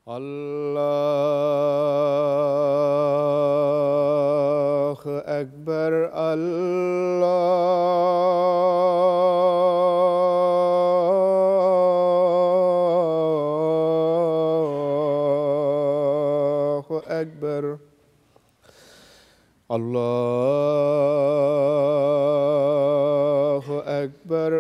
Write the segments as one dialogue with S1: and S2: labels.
S1: الله أكبر الله أكبر الله أكبر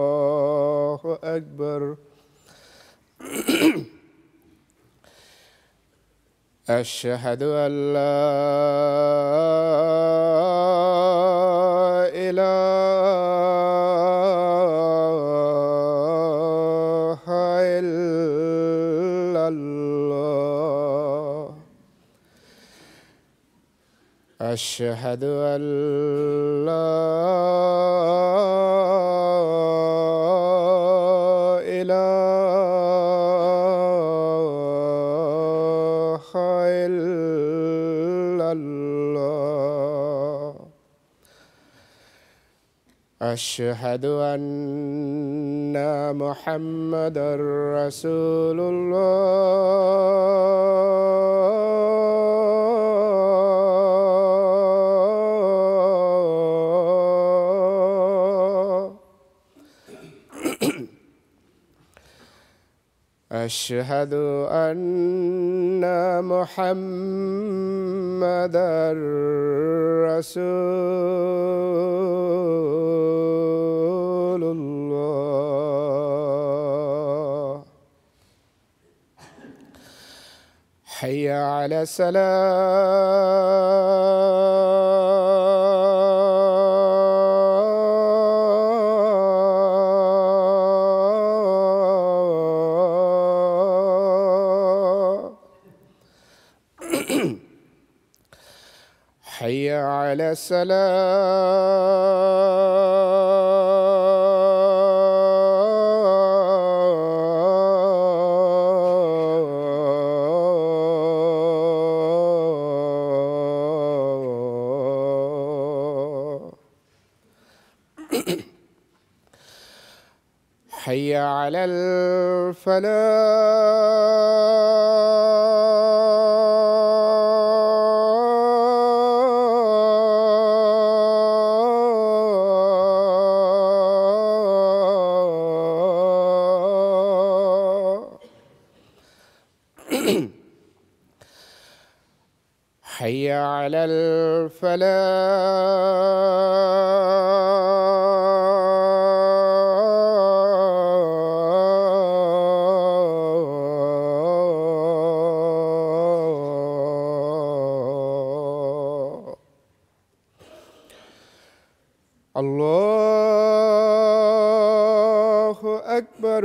S1: الله أكبر أشهد أن لا إله إلا الله أشهد أن لا إله إلا الله أشهد أن محمدًا رسول الله أشهد أن محمدًا رسول الله حي على الصلاة حي على الصلاة حي على الفلاح حي على الفلاح الله أكبر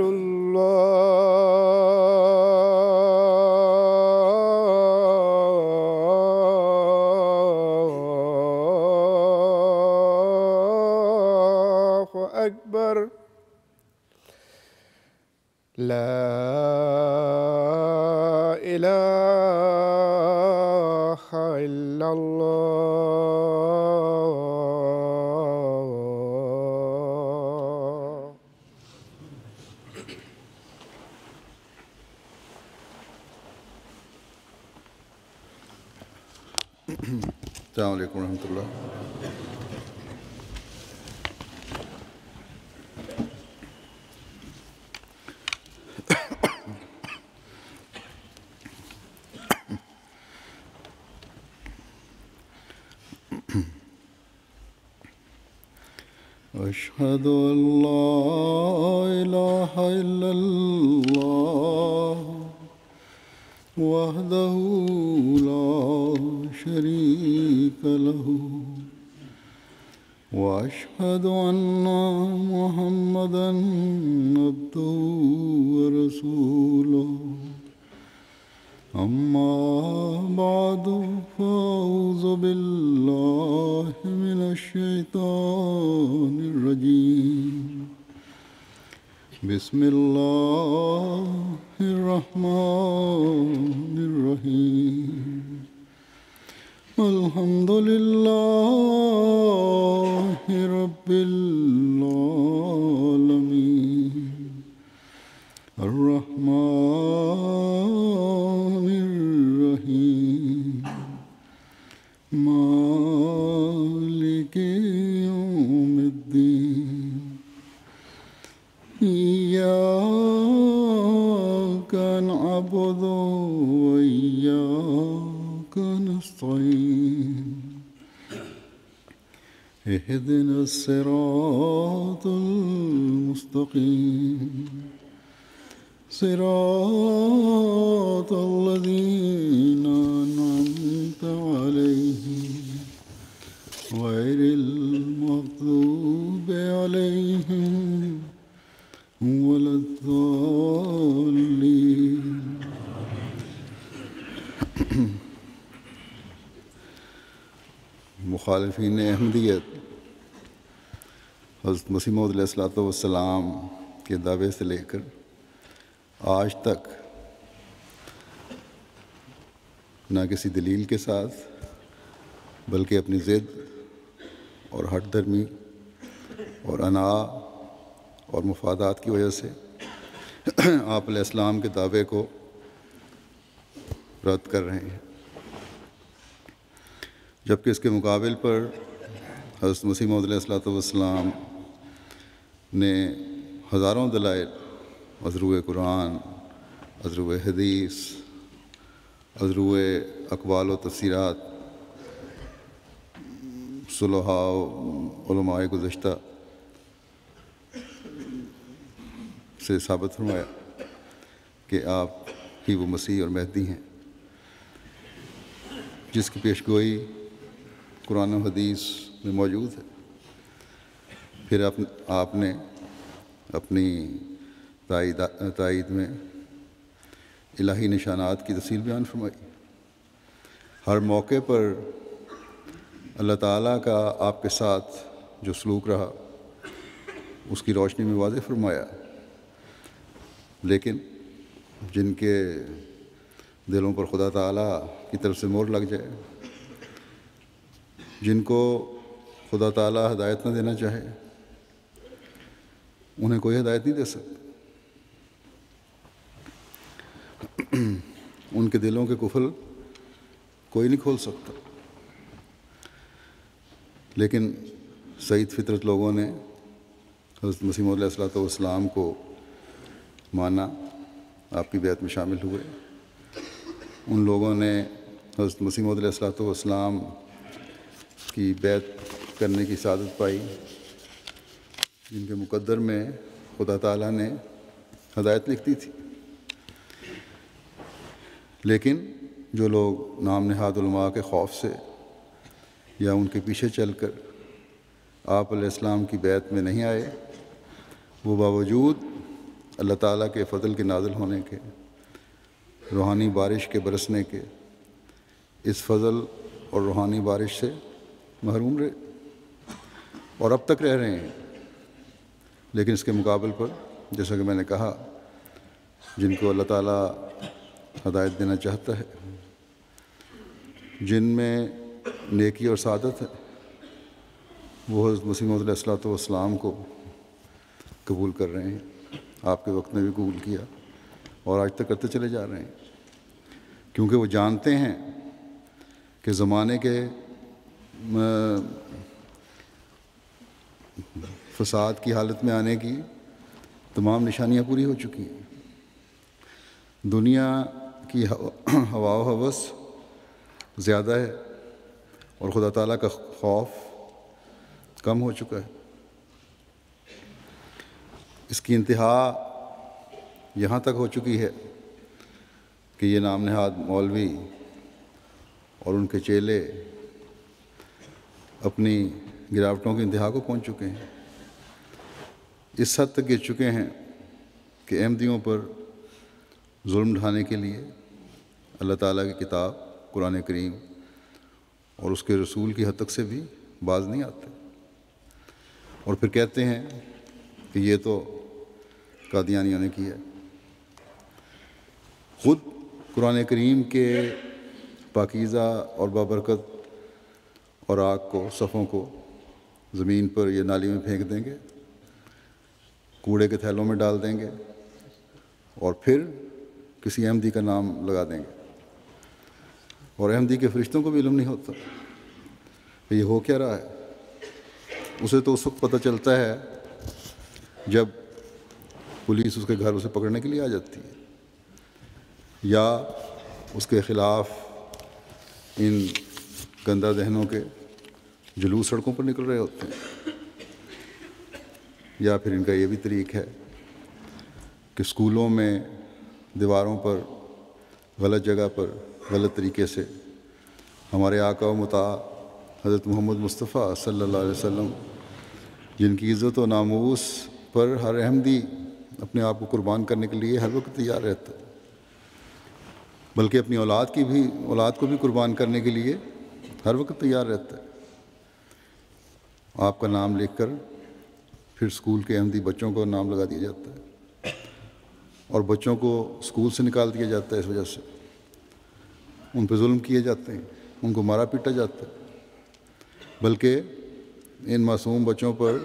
S1: الله أكبر لا إله إلا الله
S2: السلام علیکم ورحمۃ اللہ. أشهد أن لا إله إلا الله وحده لا شريك له وأشهد أن محمدًا عبده ورسوله. أما بعد فأعوذ بالله من الشيطان الرجيم. بسم الله الرحمن الرحيم. الحمد لله رب العالمين الرحمن الرحيم مالك يوم الدين إياك نعبد وإياك نستعين اهدنا الصراط المستقيم صراط الذين أنعمت عليهم غير المغضوب عليهم ولا الضالين. مخالفین احمدیت حضرت مسیح موعود علیہ الصلوۃ والسلام کے دعوے سے لے کر آج تک نہ کسی دلیل کے ساتھ بلکہ اپنی ضد اور ہٹ دھرمی اور انا اور مفادات کی وجہ سے آپ علیہ السلام کے دعوے کو رد کر رہے ہیں، جبکہ اس کے مقابل پر حضرت مسیح موعود علیہ الصلوۃ والسلام نے ہزاروں دلائل از روئے قرآن، از روئے حدیث، از روئے اقوال و تفسیرات صلحاء و علماء گزشتہ سے ثابت فرمایا کہ آپ ہی وہ مسیح اور مہدی ہیں جس کی پیشگوئی قرآن و حدیث میں موجود ہے۔ پھر آپ نے اپنی تائید میں الہی نشانات کی تفصیل بیان فرمائی۔ ہر موقع پر اللہ تعالیٰ کا آپ کے ساتھ جو سلوک رہا اس کی روشنی میں واضح فرمایا، لیکن جن کے دلوں پر خدا تعالیٰ کی طرف سے مہر لگ جائے، جن کو خدا تعالیٰ ہدایت نہ دینا چاہے، انہیں کوئی ہدایت نہیں دے سکتا۔ ان کے دلوں کے قفل کوئی نہیں کھول سکتا۔ لیکن سعید فطرت لوگوں نے حضرت مسیح موعود علیہ الصلوۃ والسلام کو مانا، آپ کی بیعت میں شامل ہوئے۔ ان لوگوں نے حضرت مسیح موعود علیہ الصلوۃ والسلام کی بیعت کرنے کی سعادت پائی، جن کے مقدر میں خدا تعالیٰ نے ہدایت لکھ دی تھی۔ لیکن جو لوگ نام نہاد علماء کے خوف سے یا ان کے پیچھے چل کر آپ علیہ السلام کی بیعت میں نہیں آئے، وہ باوجود اللہ تعالیٰ کے فضل کے نازل ہونے کے، روحانی بارش کے برسنے کے، اس فضل اور روحانی بارش سے محروم رہے اور اب تک رہ رہے ہیں۔ لیکن اس کے مقابل پر جیسا کہ میں نے کہا، جن کو اللہ تعالیٰ ہدایت دینا چاہتا ہے، جن میں نیکی اور سعادت ہے، وہ حضرت مسیح موعود علیہ الصلوۃ والسلام کو قبول کر رہے ہیں۔ آپ کے وقت میں بھی قبول کیا اور آج تک کرتے چلے جا رہے ہیں، کیونکہ وہ جانتے ہیں کہ زمانے کے فساد کی حالت میں آنے کی تمام نشانیاں پوری ہو چکی ہیں۔ دنیا کی ہوا و ہوس زیادہ ہے اور خدا تعالیٰ کا خوف کم ہو چکا ہے۔ اس کی انتہا یہاں تک ہو چکی ہے کہ یہ نام نہاد مولوی اور ان کے چیلے اپنی گراوٹوں کی انتہا کو پہنچ چکے ہیں۔ اس حد تک گر چکے ہیں کہ احمدیوں پر ظلم ڈھانے کے لیے اللہ تعالیٰ کی کتاب قرآن کریم اور اس کے رسول کی حد تک سے بھی باز نہیں آتے، اور پھر کہتے ہیں کہ یہ تو قادیانیوں نے کیا ہے۔ خود قرآن کریم کے پاکیزہ اور بابرکت خوراک کو، صفوں کو زمین پر یا نالی میں پھینک دیں گے، کوڑے کے تھیلوں میں ڈال دیں گے اور پھر کسی احمدی کا نام لگا دیں گے، اور احمدی کے فرشتوں کو بھی علم نہیں ہوتا کہ یہ ہو کیا رہا ہے۔ اسے تو اس وقت پتہ چلتا ہے جب پولیس اس کے گھر اسے پکڑنے کے لیے آ جاتی ہے، یا اس کے خلاف ان گندہ ذہنوں کے جلوس سڑکوں پر نکل رہے ہوتے ہیں، یا پھر ان کا یہ بھی طریق ہے کہ اسکولوں میں دیواروں پر غلط جگہ پر غلط طریقے سے ہمارے آقا و مطاع حضرت محمد مصطفیٰ صلی اللہ علیہ وسلم، جن کی عزت و ناموس پر ہر احمدی اپنے آپ کو قربان کرنے کے لیے ہر وقت تیار رہتا ہے، بلکہ اپنی اولاد کو بھی قربان کرنے کے لیے ہر وقت تیار رہتا ہے، آپ کا نام لکھ کر پھر اسکول کے احمدی بچوں کو نام لگا دیا جاتا ہے، اور بچوں کو اسکول سے نکال دیا جاتا ہے اس وجہ سے، ان پہ ظلم کیے جاتے ہیں، ان کو مارا پیٹا جاتا ہے، بلکہ ان معصوم بچوں پر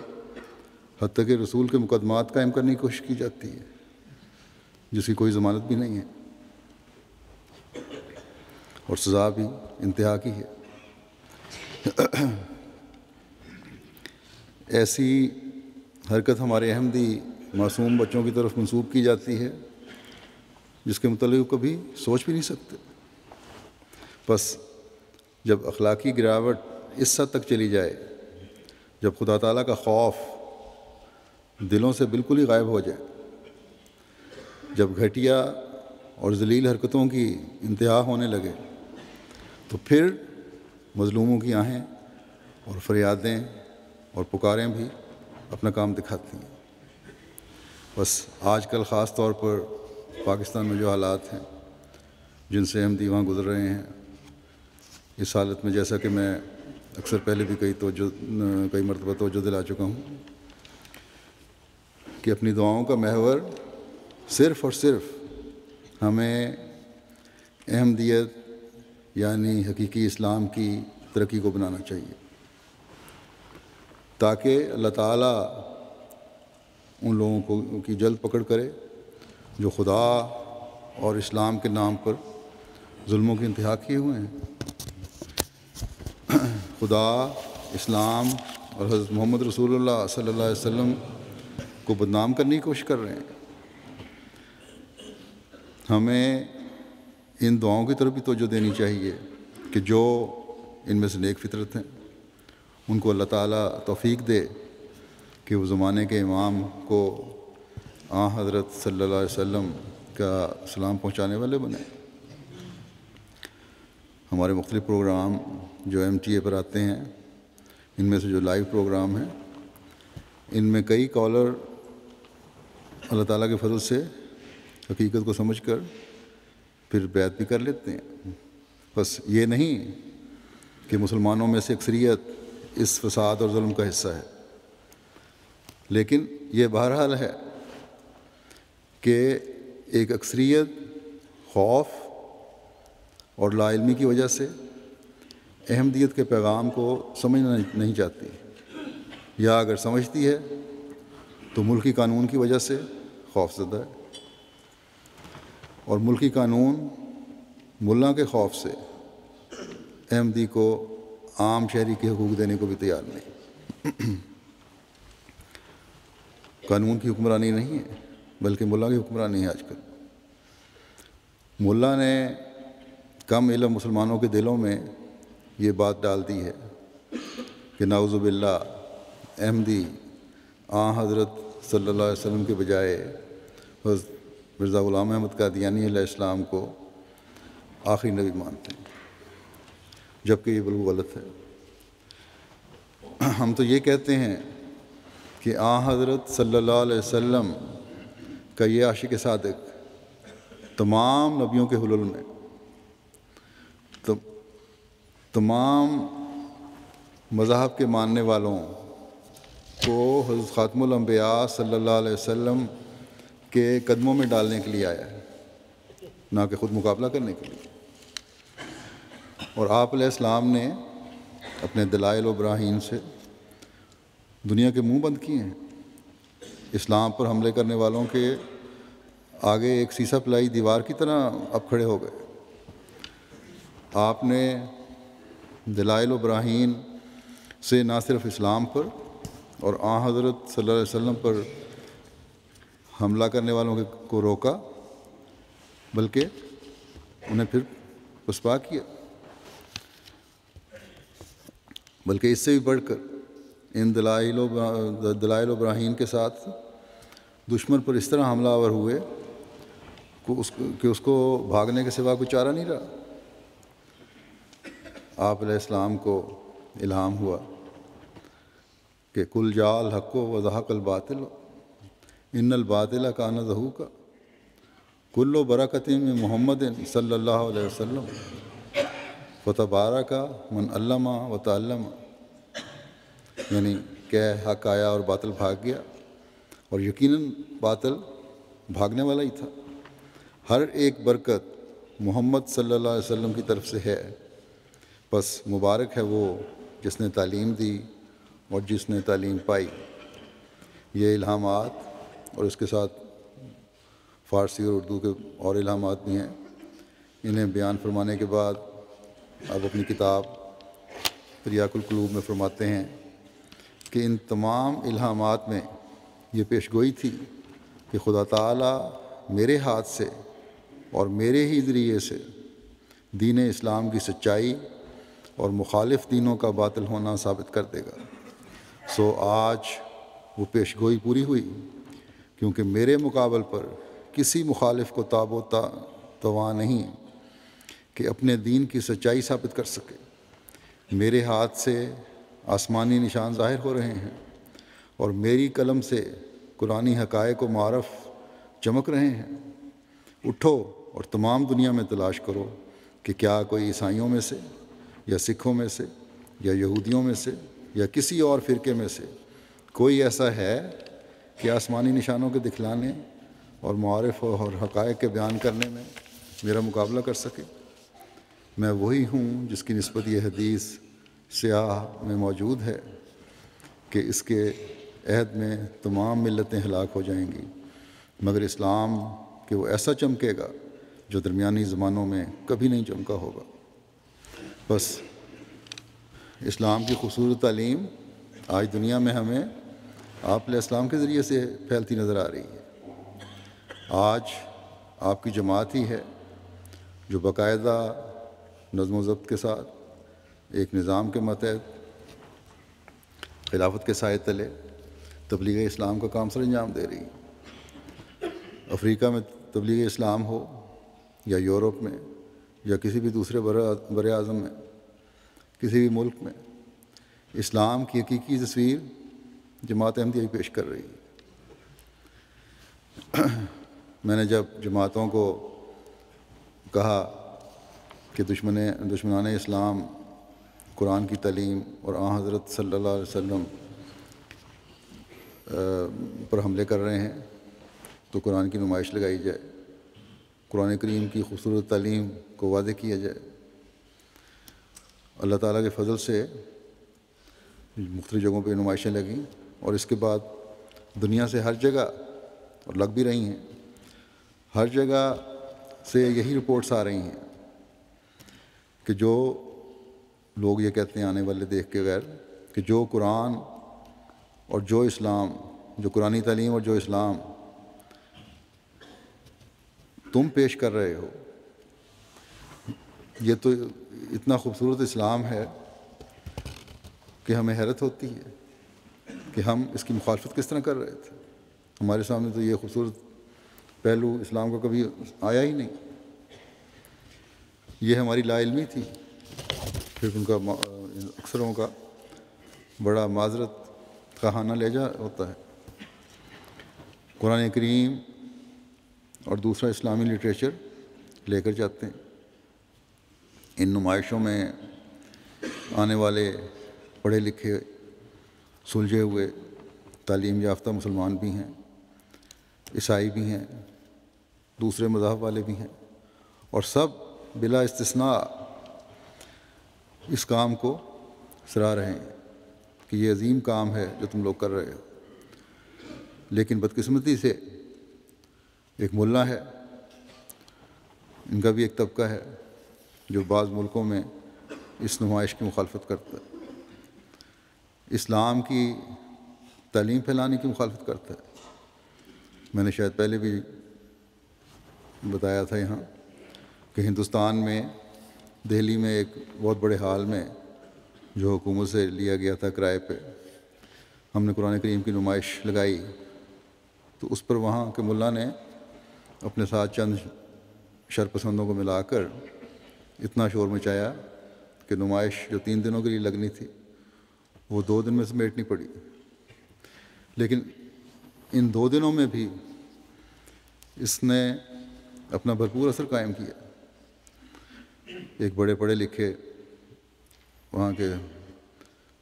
S2: حتیٰ کہ رسول کے مقدمات قائم کرنے کی کوشش کی جاتی ہے جس کی کوئی ضمانت بھی نہیں ہے، اور سزا بھی انتہا کی ہے۔ ایسی حرکت ہمارے احمدی معصوم بچوں کی طرف منسوب کی جاتی ہے جس کے متعلق کبھی سوچ بھی نہیں سکتے۔ بس جب اخلاقی گراوٹ اس حد تک چلی جائے، جب خدا تعالیٰ کا خوف دلوں سے بالکل ہی غائب ہو جائے، جب گھٹیا اور ذلیل حرکتوں کی انتہا ہونے لگے، تو پھر مظلوموں کی آہیں اور فریادیں اور پکاریں بھی اپنا کام دکھاتی ہیں۔ بس آج کل خاص طور پر پاکستان میں جو حالات ہیں جن سے احمدی وہاں گزر رہے ہیں، اس حالت میں جیسا کہ میں اکثر پہلے بھی کئی مرتبہ توجہ دلا چکا ہوں کہ اپنی دعاؤں کا محور صرف اور صرف ہمیں احمدیت یعنی حقیقی اسلام کی ترقی کو بنانا چاہیے، تاکہ اللہ تعالیٰ ان لوگوں کو کی جلد پکڑ کرے جو خدا اور اسلام کے نام پر ظلموں کی انتہا کیے ہوئے ہیں۔ خدا، اسلام اور حضرت محمد رسول اللہ صلی اللہ علیہ وسلم کو بدنام کرنے کی کوشش کر رہے ہیں۔ ہمیں ان دعاؤں کی طرف بھی توجہ دینی چاہیے کہ جو ان میں سے نیک فطرت ہیں ان کو اللہ تعالیٰ توفیق دے کہ وہ زمانے کے امام کو حضرت صلی اللہ علیہ وسلم کا سلام پہنچانے والے بنے۔ ہمارے مختلف پروگرام جو MTA پر آتے ہیں، ان میں سے جو لائیو پروگرام ہیں، ان میں کئی کالر اللہ تعالیٰ کے فضل سے حقیقت کو سمجھ کر پھر بیعت بھی کر لیتے ہیں۔ بس یہ نہیں کہ مسلمانوں میں سے اکثریت اس فساد اور ظلم کا حصہ ہے، لیکن یہ بہرحال ہے کہ ایک اکثریت خوف اور لا علمی کی وجہ سے احمدیت کے پیغام کو سمجھنا نہیں چاہتی، یا اگر سمجھتی ہے تو ملکی قانون کی وجہ سے خوف زدہ ہے، اور ملکی قانون ملا کے خوف سے احمدی کو عام شہری کے حقوق دینے کو بھی تیار نہیں۔ قانون کی حکمرانی نہیں ہے بلکہ ملا کی حکمرانی ہے۔ آج کل ملا نے کم علم مسلمانوں کے دلوں میں یہ بات ڈال دی ہے کہ نعوذ باللہ احمدی حضرت صلی اللہ علیہ وسلم کے بجائے حضرت مرزا غلام احمد قادیانی علیہ السلام کو آخری نبی مانتے ہیں، جبکہ یہ بالکل غلط ہے۔ ہم تو یہ کہتے ہیں کہ حضرت صلی اللہ علیہ وسلم کا یہ عاشق صادق تمام نبیوں کے حلل میں، تمام مذہب کے ماننے والوں کو حضرت خاتم الانبیاء صلی اللہ علیہ وسلم کے قدموں میں ڈالنے کے لیے آیا ہے، نہ کہ خود مقابلہ کرنے کے لیے۔ اور آپ علیہ السلام نے اپنے دلائل و براہین سے دنیا کے منہ بند کیے ہیں۔ اسلام پر حملے کرنے والوں کے آگے ایک سیسا پلائی دیوار کی طرح اب کھڑے ہو گئے۔ آپ نے دلائل و براہین سے نہ صرف اسلام پر اور آن حضرت صلی اللہ علیہ وسلم پر حملہ کرنے والوں کو روکا، بلکہ انہیں پھر پسپا کیا، بلکہ اس سے بھی بڑھ کر ان دلائل و براہین کے ساتھ دشمن پر اس طرح حملہ آور ہوئے کہ اس کو بھاگنے کے سوا کوئی چارہ نہیں رہا۔ آپ علیہ السلام کو الہام ہوا کہ کل جاء الحق وزہق الباطل ان الباطل کان زہوقا کل برکت من محمد صلی اللہ علیہ وسلم فتبارک من علم و تعلم، یعنی کہ حق آیا اور باطل بھاگ گیا، اور یقیناً باطل بھاگنے والا ہی تھا۔ ہر ایک برکت محمد صلی اللہ علیہ وسلم کی طرف سے ہے، بس مبارک ہے وہ جس نے تعلیم دی اور جس نے تعلیم پائی۔ یہ الہامات اور اس کے ساتھ فارسی اور اردو کے اور الہامات بھی ہیں، انہیں بیان فرمانے کے بعد آپ اپنی کتاب تریاق القلوب میں فرماتے ہیں کہ ان تمام الہامات میں یہ پیش گوئی تھی کہ خدا تعالیٰ میرے ہاتھ سے اور میرے ہی ذریعے سے دین اسلام کی سچائی اور مخالف دینوں کا باطل ہونا ثابت کر دے گا۔ سو آج وہ پیش گوئی پوری ہوئی، کیونکہ میرے مقابل پر کسی مخالف کو تاب و توان نہیں کہ اپنے دین کی سچائی ثابت کر سکے۔ میرے ہاتھ سے آسمانی نشان ظاہر ہو رہے ہیں اور میری قلم سے قرآنی حقائق و معرف چمک رہے ہیں۔ اٹھو اور تمام دنیا میں تلاش کرو کہ کیا کوئی عیسائیوں میں سے یا سکھوں میں سے یا یہودیوں میں سے یا کسی اور فرقے میں سے کوئی ایسا ہے کہ آسمانی نشانوں کے دکھلانے اور معارف اور حقائق کے بیان کرنے میں میرا مقابلہ کر سکے۔ میں وہی ہوں جس کی نسبت یہ حدیث سیاہ میں موجود ہے کہ اس کے عہد میں تمام ملتیں ہلاک ہو جائیں گی مگر اسلام کہ وہ ایسا چمکے گا جو درمیانی زمانوں میں کبھی نہیں چمکا ہوگا۔ بس اسلام کی خوبصورت تعلیم آج دنیا میں ہمیں آپ علیہ السلام کے ذریعے سے پھیلتی نظر آ رہی ہے۔ آج آپ کی جماعت ہی ہے جو باقاعدہ نظم و ضبط کے ساتھ ایک نظام کے ماتحت خلافت کے سائے تلے تبلیغ اسلام کا کام سر انجام دے رہی ہے۔ افریقہ میں تبلیغ اسلام ہو یا یورپ میں یا کسی بھی دوسرے بر اعظم میں، کسی بھی ملک میں، اسلام کی حقیقی تصویر جماعت احمدیہ پیش کر رہی ہے۔ میں نے جب جماعتوں کو کہا کہ دشمنان اسلام قرآن کی تعلیم اور آن حضرت صلی اللہ علیہ وسلم پر حملے کر رہے ہیں تو قرآن کی نمائش لگائی جائے، قرآن کریم کی خوبصورت تعلیم کو واضح کیا جائے۔ اللہ تعالیٰ کے فضل سے مختلف جگہوں پہ نمائشیں لگیں اور اس کے بعد دنیا سے ہر جگہ، اور لگ بھی رہی ہیں، ہر جگہ سے یہی رپورٹس آ رہی ہیں کہ جو لوگ یہ کہتے ہیں آنے والے دیکھ کے غیر کہ جو قرآن اور جو اسلام، جو قرآنی تعلیم اور جو اسلام تم پیش کر رہے ہو، یہ تو اتنا خوبصورت اسلام ہے کہ ہمیں حیرت ہوتی ہے کہ ہم اس کی مخالفت کس طرح کر رہے تھے۔ ہمارے سامنے تو یہ خوبصورت پہلو اسلام کا کبھی آیا ہی نہیں۔ یہ ہماری لا علمی تھی۔ پھر ان کا اکثروں کا بڑا معذرت خواہانہ لہجہ ہوتا ہے۔ قرآن کریم اور دوسرا اسلامی لٹریچر لے کر جاتے ہیں۔ ان نمائشوں میں آنے والے پڑھے لکھے، سلجھے ہوئے، تعلیم یافتہ مسلمان بھی ہیں، عیسائی بھی ہیں، دوسرے مذہب والے بھی ہیں، اور سب بلا استثناء اس کام کو سراہ رہے ہیں کہ یہ عظیم کام ہے جو تم لوگ کر رہے ہو، لیکن بدقسمتی سے ایک ملا ہے، ان کا بھی ایک طبقہ ہے جو بعض ملکوں میں اس نمائش کی مخالفت کرتا ہے، اسلام کی تعلیم پھیلانے کی مخالفت کرتا ہے۔ میں نے شاید پہلے بھی بتایا تھا یہاں کہ ہندوستان میں دہلی میں ایک بہت بڑے ہال میں جو حکومت سے لیا گیا تھا کرائے پہ، ہم نے قرآن کریم کی نمائش لگائی، تو اس پر وہاں کے ملا نے اپنے ساتھ چند شرپسندوں کو ملا کر اتنا شور مچایا کہ نمائش جو 3 دنوں کے لیے لگنی تھی وہ 2 دن میں سمیٹنی پڑی۔ لیکن ان 2 دنوں میں بھی اس نے اپنا بھرپور اثر قائم کیا۔ ایک بڑے پڑھے لکھے وہاں کے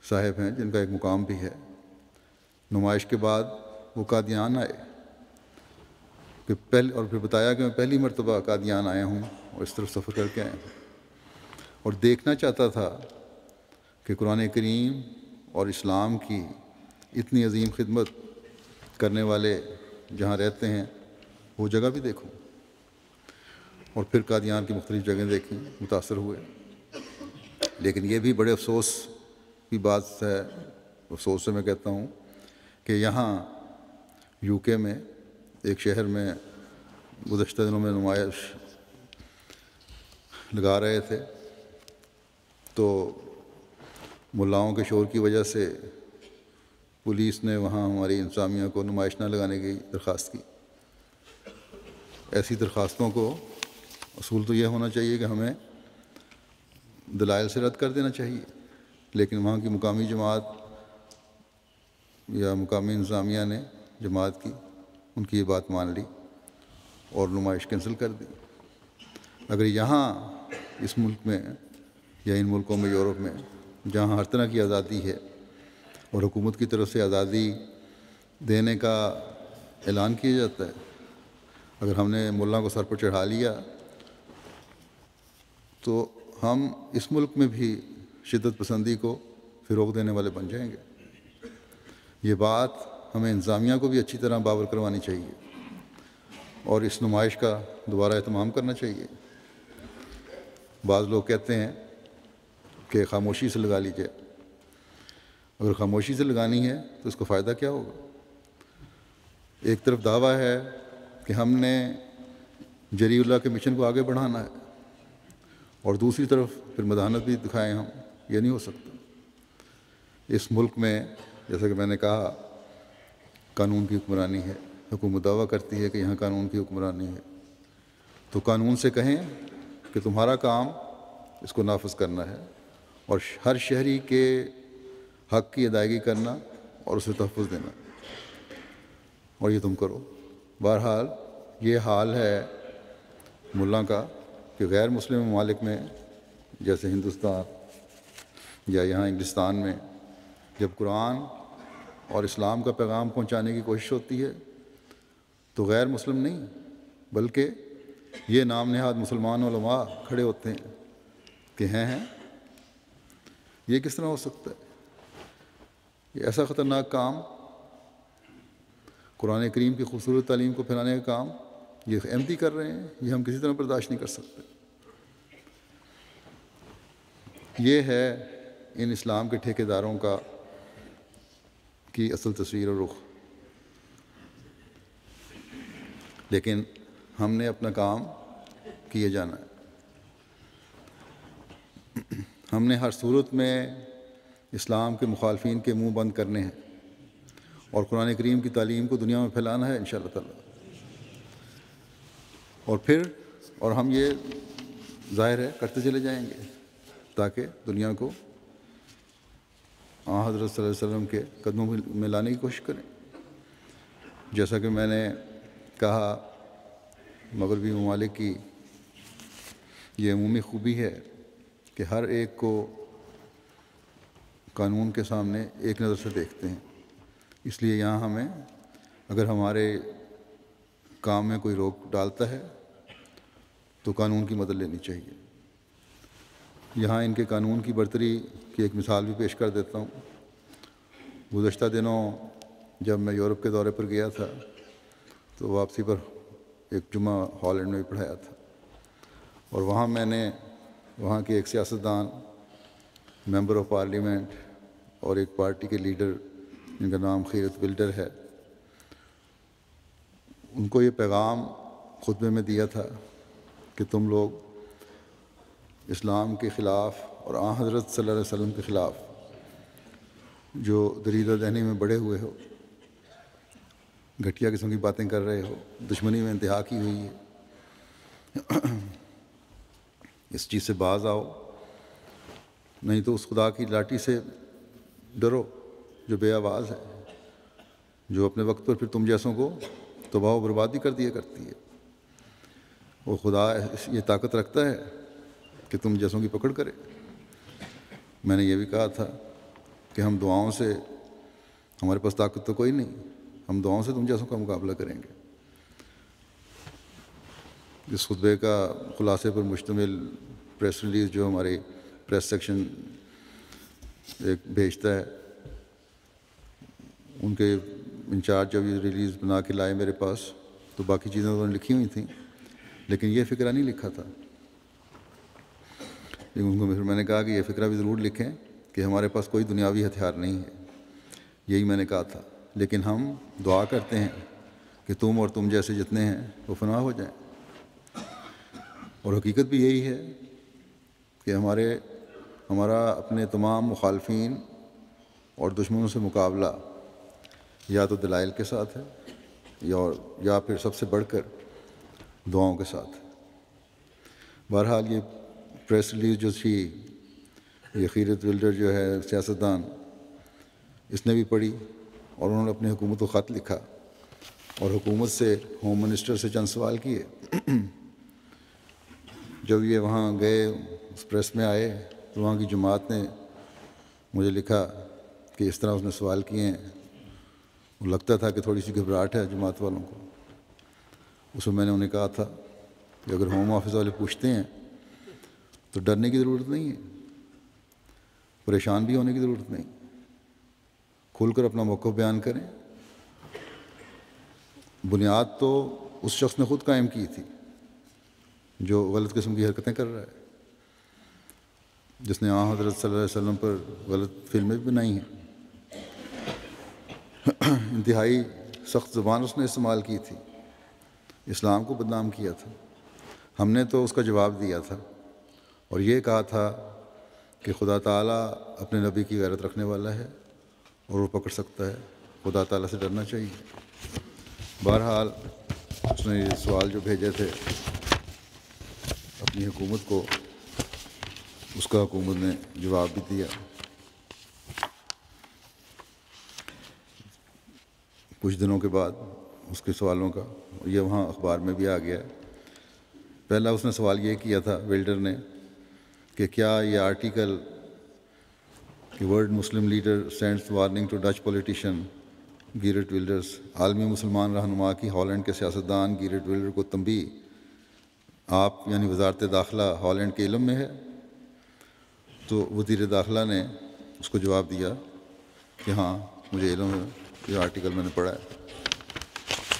S2: صاحب ہیں جن کا ایک مقام بھی ہے، نمائش کے بعد وہ قادیان آئے کہ اور پھر بتایا کہ میں پہلی مرتبہ قادیان آیا ہوں اور اس طرف سفر کر کے آیا ہوں، اور دیکھنا چاہتا تھا کہ قرآن کریم اور اسلام کی اتنی عظیم خدمت کرنے والے جہاں رہتے ہیں وہ جگہ بھی دیکھوں، اور پھر قادیان کی مختلف جگہیں دیکھیں، متاثر ہوئے۔ لیکن یہ بھی بڑے افسوس کی بات ہے، افسوس سے میں کہتا ہوں کہ یہاں یو کے میں ایک شہر میں گزشتہ دنوں میں نمائش لگا رہے تھے، تو ملاؤں کے شور کی وجہ سے پولیس نے وہاں ہماری انتظامیہ کو نمائش نہ لگانے کی درخواست کی۔ ایسی درخواستوں کو اصول تو یہ ہونا چاہیے کہ ہمیں دلائل سے رد کر دینا چاہیے، لیکن وہاں کی مقامی جماعت یا مقامی انتظامیہ نے جماعت کی ان کی یہ بات مان لی اور نمائش کینسل کر دی۔ اگر یہاں اس ملک میں یا ان ملکوں میں یورپ میں جہاں ہر طرح کی آزادی ہے اور حکومت کی طرف سے آزادی دینے کا اعلان کیا جاتا ہے، اگر ہم نے ملا کو سر پر چڑھا لیا تو ہم اس ملک میں بھی شدت پسندی کو فروغ دینے والے بن جائیں گے۔ یہ بات ہمیں انتظامیہ کو بھی اچھی طرح باور کروانی چاہیے اور اس نمائش کا دوبارہ اہتمام کرنا چاہیے۔ بعض لوگ کہتے ہیں کہ خاموشی سے لگا لیجیے، اگر خاموشی سے لگانی ہے تو اس کا فائدہ کیا ہوگا؟ ایک طرف دعویٰ ہے کہ ہم نے جری اللہ کے مشن کو آگے بڑھانا ہے، اور دوسری طرف پھر مداحنت بھی دکھائیں ہم، یہ نہیں ہو سکتا۔ اس ملک میں جیسا کہ میں نے کہا قانون کی حکمرانی ہے، حکومت دعویٰ کرتی ہے کہ یہاں قانون کی حکمرانی ہے، تو قانون سے کہیں کہ تمہارا کام اس کو نافذ کرنا ہے اور ہر شہری کے حق کی ادائیگی کرنا اور اسے تحفظ دینا، اور یہ تم کرو۔ بہرحال یہ حال ہے ملا کا کہ غیر مسلم ممالک میں جیسے ہندوستان یا یہاں انگلستان میں جب قرآن اور اسلام کا پیغام پہنچانے کی کوشش ہوتی ہے تو غیر مسلم نہیں بلکہ یہ نام نہاد مسلمان علماء کھڑے ہوتے ہیں کہ ہیں یہ کس طرح ہو سکتا ہے؟ یہ ایسا خطرناک کام، قرآن کریم کی خوبصورت تعلیم کو پھیلانے کا کام یہ احمدی کر رہے ہیں، یہ ہم کسی طرح برداشت نہیں کر سکتے۔ یہ ہے ان اسلام کے ٹھیکیداروں کی اصل تصویر اور رخ۔ لیکن ہم نے اپنا کام کیے جانا ہے، ہم نے ہر صورت میں اسلام کے مخالفین کے منہ بند کرنے ہیں اور قرآن کریم کی تعلیم کو دنیا میں پھیلانا ہے انشاءاللہ تعالی۔ اور ہم یہ ظاہر ہے کرتے چلے جائیں گے تاکہ دنیا کو حضرت صلی اللہ علیہ وسلم کے قدموں میں لانے کی کوشش کریں۔ جیسا کہ میں نے کہا مغربی ممالک کی یہ عمومی خوبی ہے کہ ہر ایک کو قانون کے سامنے ایک نظر سے دیکھتے ہیں، اس لیے یہاں ہمیں اگر ہمارے کام میں کوئی روک ڈالتا ہے تو قانون کی مدد لینی چاہیے۔ یہاں ان کے قانون کی برتری کی ایک مثال بھی پیش کر دیتا ہوں۔ گزشتہ دنوں جب میں یورپ کے دورے پر گیا تھا تو واپسی پر ایک جمعہ ہالینڈ میں بھی پڑھایا تھا، اور وہاں میں نے وہاں کے ایک سیاستدان، ممبر آف پارلیمنٹ اور ایک پارٹی کے لیڈر جن کا نام خیرت ولڈر ہے، ان کو یہ پیغام خطبے میں دیا تھا کہ تم لوگ اسلام کے خلاف اور آن حضرت صلی اللہ علیہ وسلم کے خلاف جو دریدہ دہنی میں بڑھے ہوئے ہو، گھٹیا قسم کی باتیں کر رہے ہو، دشمنی میں انتہا کی ہوئی ہے، اس چیز سے باز آؤ، نہیں تو اس خدا کی لاٹھی سے ڈرو جو بے آواز ہے، جو اپنے وقت پر پھر تم جیسوں کو تباہ و بربادی کر دیا کرتی ہے۔ وہ خدا یہ طاقت رکھتا ہے کہ تم جیسوں کی پکڑ کرے۔ میں نے یہ بھی کہا تھا کہ ہم دعاؤں سے، ہمارے پاس طاقت تو کوئی نہیں، ہم دعاؤں سے تم جیسوں کا مقابلہ کریں گے۔ اس خطبے کا خلاصے پر مشتمل پریس ریلیز جو ہمارے پریس سیکشن ایک بھیجتا ہے، ان کے انچارج جب یہ ریلیز بنا کے لائے میرے پاس تو باقی چیزیں انہوں نے لکھی ہوئی تھیں، لیکن یہ فقرہ نہیں لکھا تھا۔ لیکن ان کو پھر میں نے کہا کہ یہ فقرہ بھی ضرور لکھیں کہ ہمارے پاس کوئی دنیاوی ہتھیار نہیں ہے، یہی میں نے کہا تھا، لیکن ہم دعا کرتے ہیں کہ تم اور تم جیسے جتنے ہیں وہ فنا ہو جائیں۔ اور حقیقت بھی یہی ہے کہ ہمارا اپنے تمام مخالفین اور دشمنوں سے مقابلہ یا تو دلائل کے ساتھ ہے یا پھر سب سے بڑھ کر دعاؤں کے ساتھ۔ بہرحال یہ پریس ریلیز جو تھی، یہ خیرت ولڈر جو ہے سیاستدان، اس نے بھی پڑھی اور انہوں نے اپنی حکومت کو خط لکھا اور حکومت سے، ہوم منسٹر سے چند سوال کیے۔ جب یہ وہاں گئے، اس پریس میں آئے، تو وہاں کی جماعت نے مجھے لکھا کہ اس طرح اس نے سوال کیے ہیں۔ لگتا تھا کہ تھوڑی سی گھبراہٹ ہے جماعت والوں کو۔ اس میں میں نے انہیں کہا تھا کہ اگر ہوم آفس والے پوچھتے ہیں تو ڈرنے کی ضرورت نہیں ہے، پریشان بھی ہونے کی ضرورت نہیں، کھل کر اپنا موقف بیان کریں۔ بنیاد تو اس شخص نے خود قائم کی تھی جو غلط قسم کی حرکتیں کر رہا ہے، جس نے آن حضرت صلی اللہ علیہ وسلم پر غلط فلمیں بھی بنائی ہیں۔ انتہائی سخت زبان اس نے استعمال کی تھی، اسلام کو بدنام کیا تھا۔ ہم نے تو اس کا جواب دیا تھا اور یہ کہا تھا کہ خدا تعالیٰ اپنے نبی کی غیرت رکھنے والا ہے اور وہ پکڑ سکتا ہے، خدا تعالیٰ سے ڈرنا چاہیے۔ بہرحال اس نے یہ سوال جو بھیجے تھے اپنی حکومت کو، اس کا حکومت نے جواب بھی دیا۔ کچھ دنوں کے بعد اس کے سوالوں کا، یہ وہاں اخبار میں بھی آ گیا ہے۔ پہلا اس نے سوال یہ کیا تھا ولڈر نے کہ کیا یہ آرٹیکل کہ world Muslim leader sends warning to Dutch politician Geert Wilders, عالمی مسلمان رہنما کی ہالینڈ کے سیاستدان گیرٹ ولڈر کو تنبیہ، آپ یعنی وزارت داخلہ ہالینڈ کے علم میں ہے؟ تو وزیر داخلہ نے اس کو جواب دیا کہ ہاں مجھے علم ہے، یہ آرٹیکل میں نے پڑھا ہے۔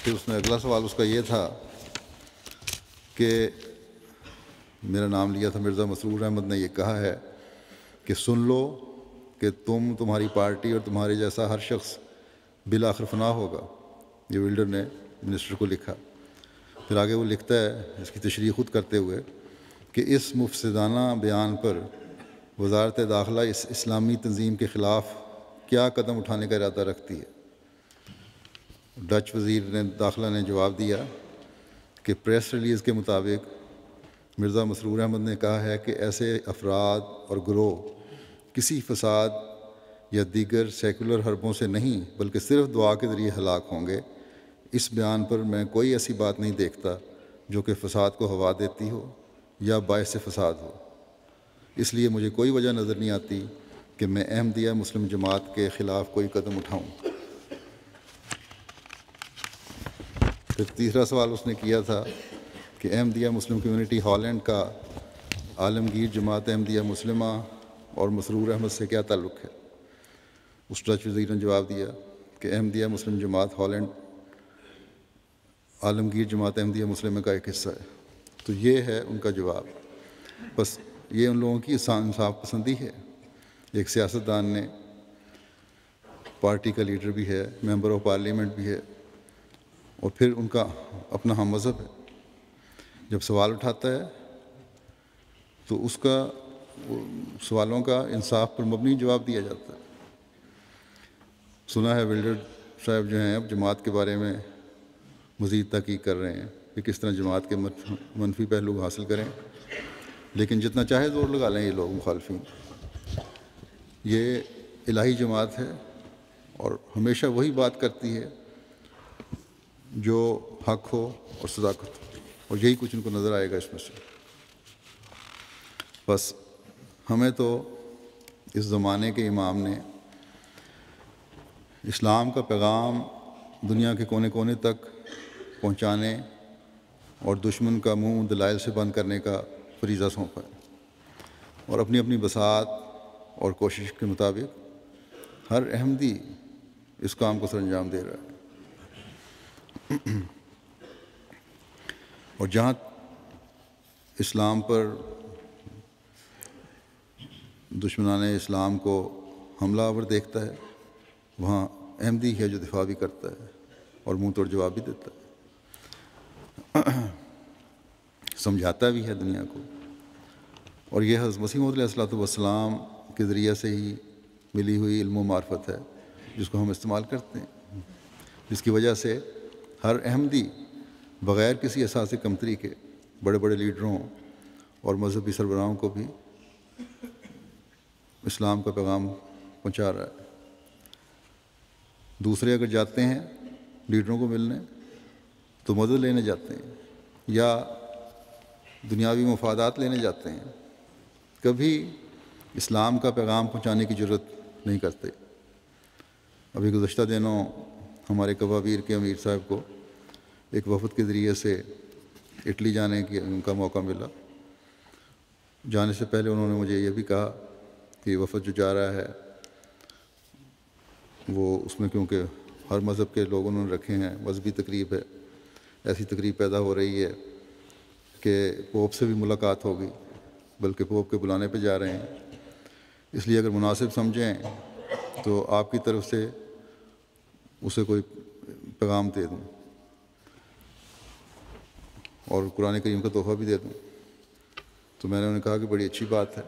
S2: پھر اس نے اگلا سوال اس کا یہ تھا کہ میرا نام لیا تھا، مرزا مسرور احمد نے یہ کہا ہے کہ سن لو کہ تمہاری پارٹی اور تمہارے جیسا ہر شخص بالآخر فنا ہوگا۔ یہ ولڈر نے منسٹر کو لکھا۔ پھر آگے وہ لکھتا ہے اس کی تشریح خود کرتے ہوئے کہ اس مفسدانہ بیان پر وزارت داخلہ اس اسلامی تنظیم کے خلاف کیا قدم اٹھانے کا ارادہ رکھتی ہے۔ ڈچ وزیر داخلہ نے جواب دیا کہ پریس ریلیز کے مطابق مرزا مسرور احمد نے کہا ہے کہ ایسے افراد اور گروہ کسی فساد یا دیگر سیکولر حربوں سے نہیں بلکہ صرف دعا کے ذریعے ہلاک ہوں گے۔ اس بیان پر میں کوئی ایسی بات نہیں دیکھتا جو کہ فساد کو ہوا دیتی ہو یا باعث فساد ہو، اس لیے مجھے کوئی وجہ نظر نہیں آتی کہ میں احمدیہ مسلم جماعت کے خلاف کوئی قدم اٹھاؤں۔ پھر تیسرا سوال اس نے کیا تھا کہ احمدیہ مسلم کمیونٹی ہالینڈ کا عالمگیر جماعت احمدیہ مسلمہ اور مسرور احمد سے کیا تعلق ہے؟ اس ڈچ وزیر نے جواب دیا کہ احمدیہ مسلم جماعت ہالینڈ عالمگیر جماعت احمدیہ مسلمہ کا ایک حصہ ہے۔ تو یہ ہے ان کا جواب۔ بس یہ ان لوگوں کی انصاف پسندی ہے۔ ایک سیاستدان نے، پارٹی کا لیڈر بھی ہے، ممبر آف پارلیمنٹ بھی ہے، اور پھر ان کا اپنا ہم مذہب ہے، جب سوال اٹھاتا ہے تو اس کا سوالوں کا انصاف پر مبنی جواب دیا جاتا ہے۔ سنا ہے ولڈر صاحب جو ہیں اب جماعت کے بارے میں مزید تحقیق کر رہے ہیں کہ کس طرح جماعت کے منفی پہلو حاصل کریں، لیکن جتنا چاہے زور لگا لیں یہ لوگ مخالفین، یہ الہی جماعت ہے اور ہمیشہ وہی بات کرتی ہے جو حق ہو اور صداقت ہو، اور یہی کچھ ان کو نظر آئے گا اس میں سے۔ بس ہمیں تو اس زمانے کے امام نے اسلام کا پیغام دنیا کے کونے کونے تک پہنچانے اور دشمن کا منہ دلائل سے بند کرنے کا فریضہ سونپا ہے، اور اپنی اپنی بساط اور کوشش کے مطابق ہر احمدی اس کام کو سر انجام دے رہا ہے۔ اور جہاں اسلام پر دشمنان اسلام کو حملہ آور دیکھتا ہے، وہاں احمدی ہے جو دفاع بھی کرتا ہے اور منہ توڑ جواب بھی دیتا ہے، سمجھاتا بھی ہے دنیا کو۔ اور یہ حضرت مسیح موعود علیہ السلام کے ذریعے سے ہی ملی ہوئی علم و معرفت ہے جس کو ہم استعمال کرتے ہیں، جس کی وجہ سے ہر احمدی بغیر کسی احساس کمتری کے بڑے بڑے لیڈروں اور مذہبی سربراہوں کو بھی اسلام کا پیغام پہنچا رہا ہے۔ دوسرے اگر جاتے ہیں لیڈروں کو ملنے تو مدد لینے جاتے ہیں یا دنیاوی مفادات لینے جاتے ہیں، کبھی اسلام کا پیغام پہنچانے کی جرت نہیں کرتے۔ ابھی گزشتہ دنوں ہمارے کبابیر کے امیر صاحب کو ایک وفد کے ذریعے سے اٹلی جانے کی ان کا موقع ملا۔ جانے سے پہلے انہوں نے مجھے یہ بھی کہا کہ یہ وفد جو جا رہا ہے وہ اس میں کیونکہ ہر مذہب کے لوگ انہوں نے رکھے ہیں، مذہبی تقریب ہے، ایسی تقریب پیدا ہو رہی ہے کہ پوپ سے بھی ملاقات ہوگی، بلکہ پوپ کے بلانے پہ جا رہے ہیں، اس لیے اگر مناسب سمجھیں تو آپ کی طرف سے اسے کوئی پیغام دے دوں اور قرآن کریم کا تحفہ بھی دے دوں۔ تو میں نے انہیں کہا کہ بڑی اچھی بات ہے،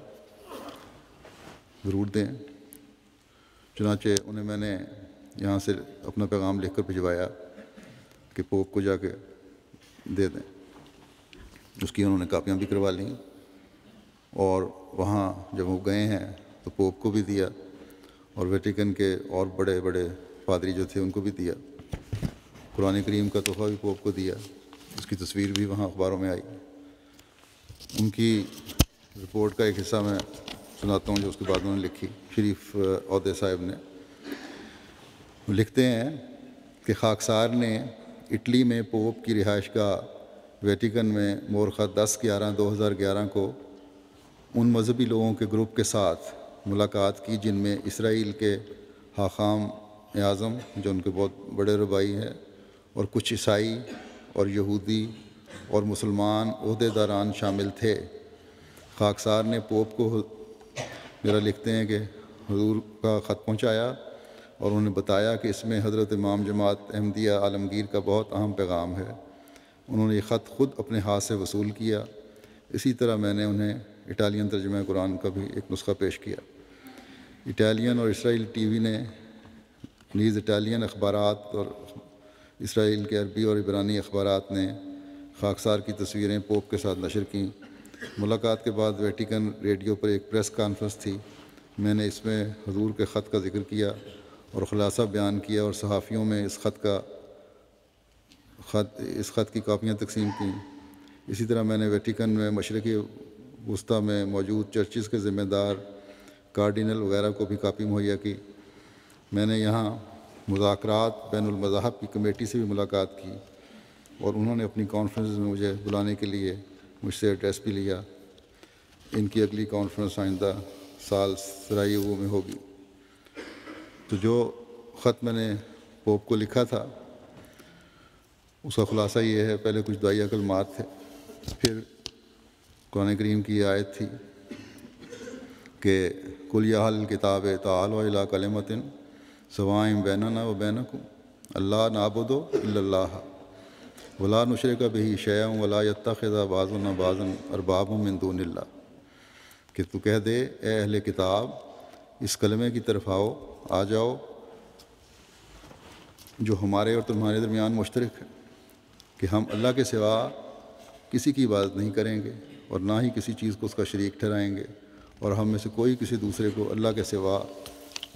S2: ضرور دیں۔ چنانچہ انہیں میں نے یہاں سے اپنا پیغام لکھ کر بھجوایا کہ پوپ کو جا کے دے دیں۔ اس کی انہوں نے کاپیاں بھی کروا لیں، اور وہاں جب وہ گئے ہیں تو پوپ کو بھی دیا اور ویٹیکن کے اور بڑے بڑے پادری جو تھے ان کو بھی دیا۔ قرآن کریم کا تحفہ بھی پوپ کو دیا، اس کی تصویر بھی وہاں اخباروں میں آئی۔ ان کی رپورٹ کا ایک حصہ میں سناتا ہوں جو اس کے بعد انہوں نے لکھی، شریف عہدے صاحب نے۔ وہ لکھتے ہیں کہ خاکسار نے اٹلی میں پوپ کی رہائش گاہ ویٹیکن میں مورخہ 10/11/2011 کو ان مذہبی لوگوں کے گروپ کے ساتھ ملاقات کی جن میں اسرائیل کے حاخام اعظم جو ان کے بہت بڑے ربائی ہیں، اور کچھ عیسائی اور یہودی اور مسلمان عہدیداران شامل تھے۔ خاکسار نے پوپ کو میرا لکھتے ہیں کہ حضور کا خط پہنچایا اور انہوں نے بتایا کہ اس میں حضرت امام جماعت احمدیہ عالمگیر کا بہت اہم پیغام ہے۔ انہوں نے یہ خط خود اپنے ہاتھ سے وصول کیا۔ اسی طرح میں نے انہیں اٹالین ترجمہ قرآن کا بھی ایک نسخہ پیش کیا۔ اٹالین اور اسرائیل ٹی وی نے نیز اٹالین اخبارات اور اسرائیل کے عربی اور عبرانی اخبارات نے خاکسار کی تصویریں پوپ کے ساتھ نشر کیں۔ ملاقات کے بعد ویٹیکن ریڈیو پر ایک پریس کانفرنس تھی۔ میں نے اس میں حضور کے خط کا ذکر کیا اور خلاصہ بیان کیا، اور صحافیوں میں اس خط کی کاپیاں تقسیم کیں۔ اسی طرح میں نے ویٹیکن میں مشرقی وسطیٰ میں موجود چرچز کے ذمہ دار کارڈینل وغیرہ کو بھی کاپی مہیا کی۔ میں نے یہاں مذاکرات بین المذاہب کی کمیٹی سے بھی ملاقات کی، اور انہوں نے اپنی کانفرنس میں مجھے بلانے کے لیے مجھ سے ایڈریس بھی لیا۔ ان کی اگلی کانفرنس آئندہ سال سرائیوو میں ہوگی۔ تو جو خط میں نے پوپ کو لکھا تھا اس کا خلاصہ یہ ہے، پہلے کچھ دعائیہ کلمات تھے، پھر قرآن کریم کی یہ آیت تھی کہ قل یا اہل الکتاب تعالوا الی کلمۃ سواء بیننا و بینکم اللہ نعبد الا اللہ ولا نشرک بہ شیئا ولا یتخذ بعضنا بعضا اربابا من دون اللہ، کہ تو کہہ دے اے اہل کتاب اس کلمے کی طرف آ جاؤ جو ہمارے اور تمہارے درمیان مشترک ہے، کہ ہم اللہ کے سوا کسی کی عبادت نہیں کریں گے اور نہ ہی کسی چیز کو اس کا شریک ٹھہرائیں گے، اور ہم میں سے کوئی کسی دوسرے کو اللہ کے سوا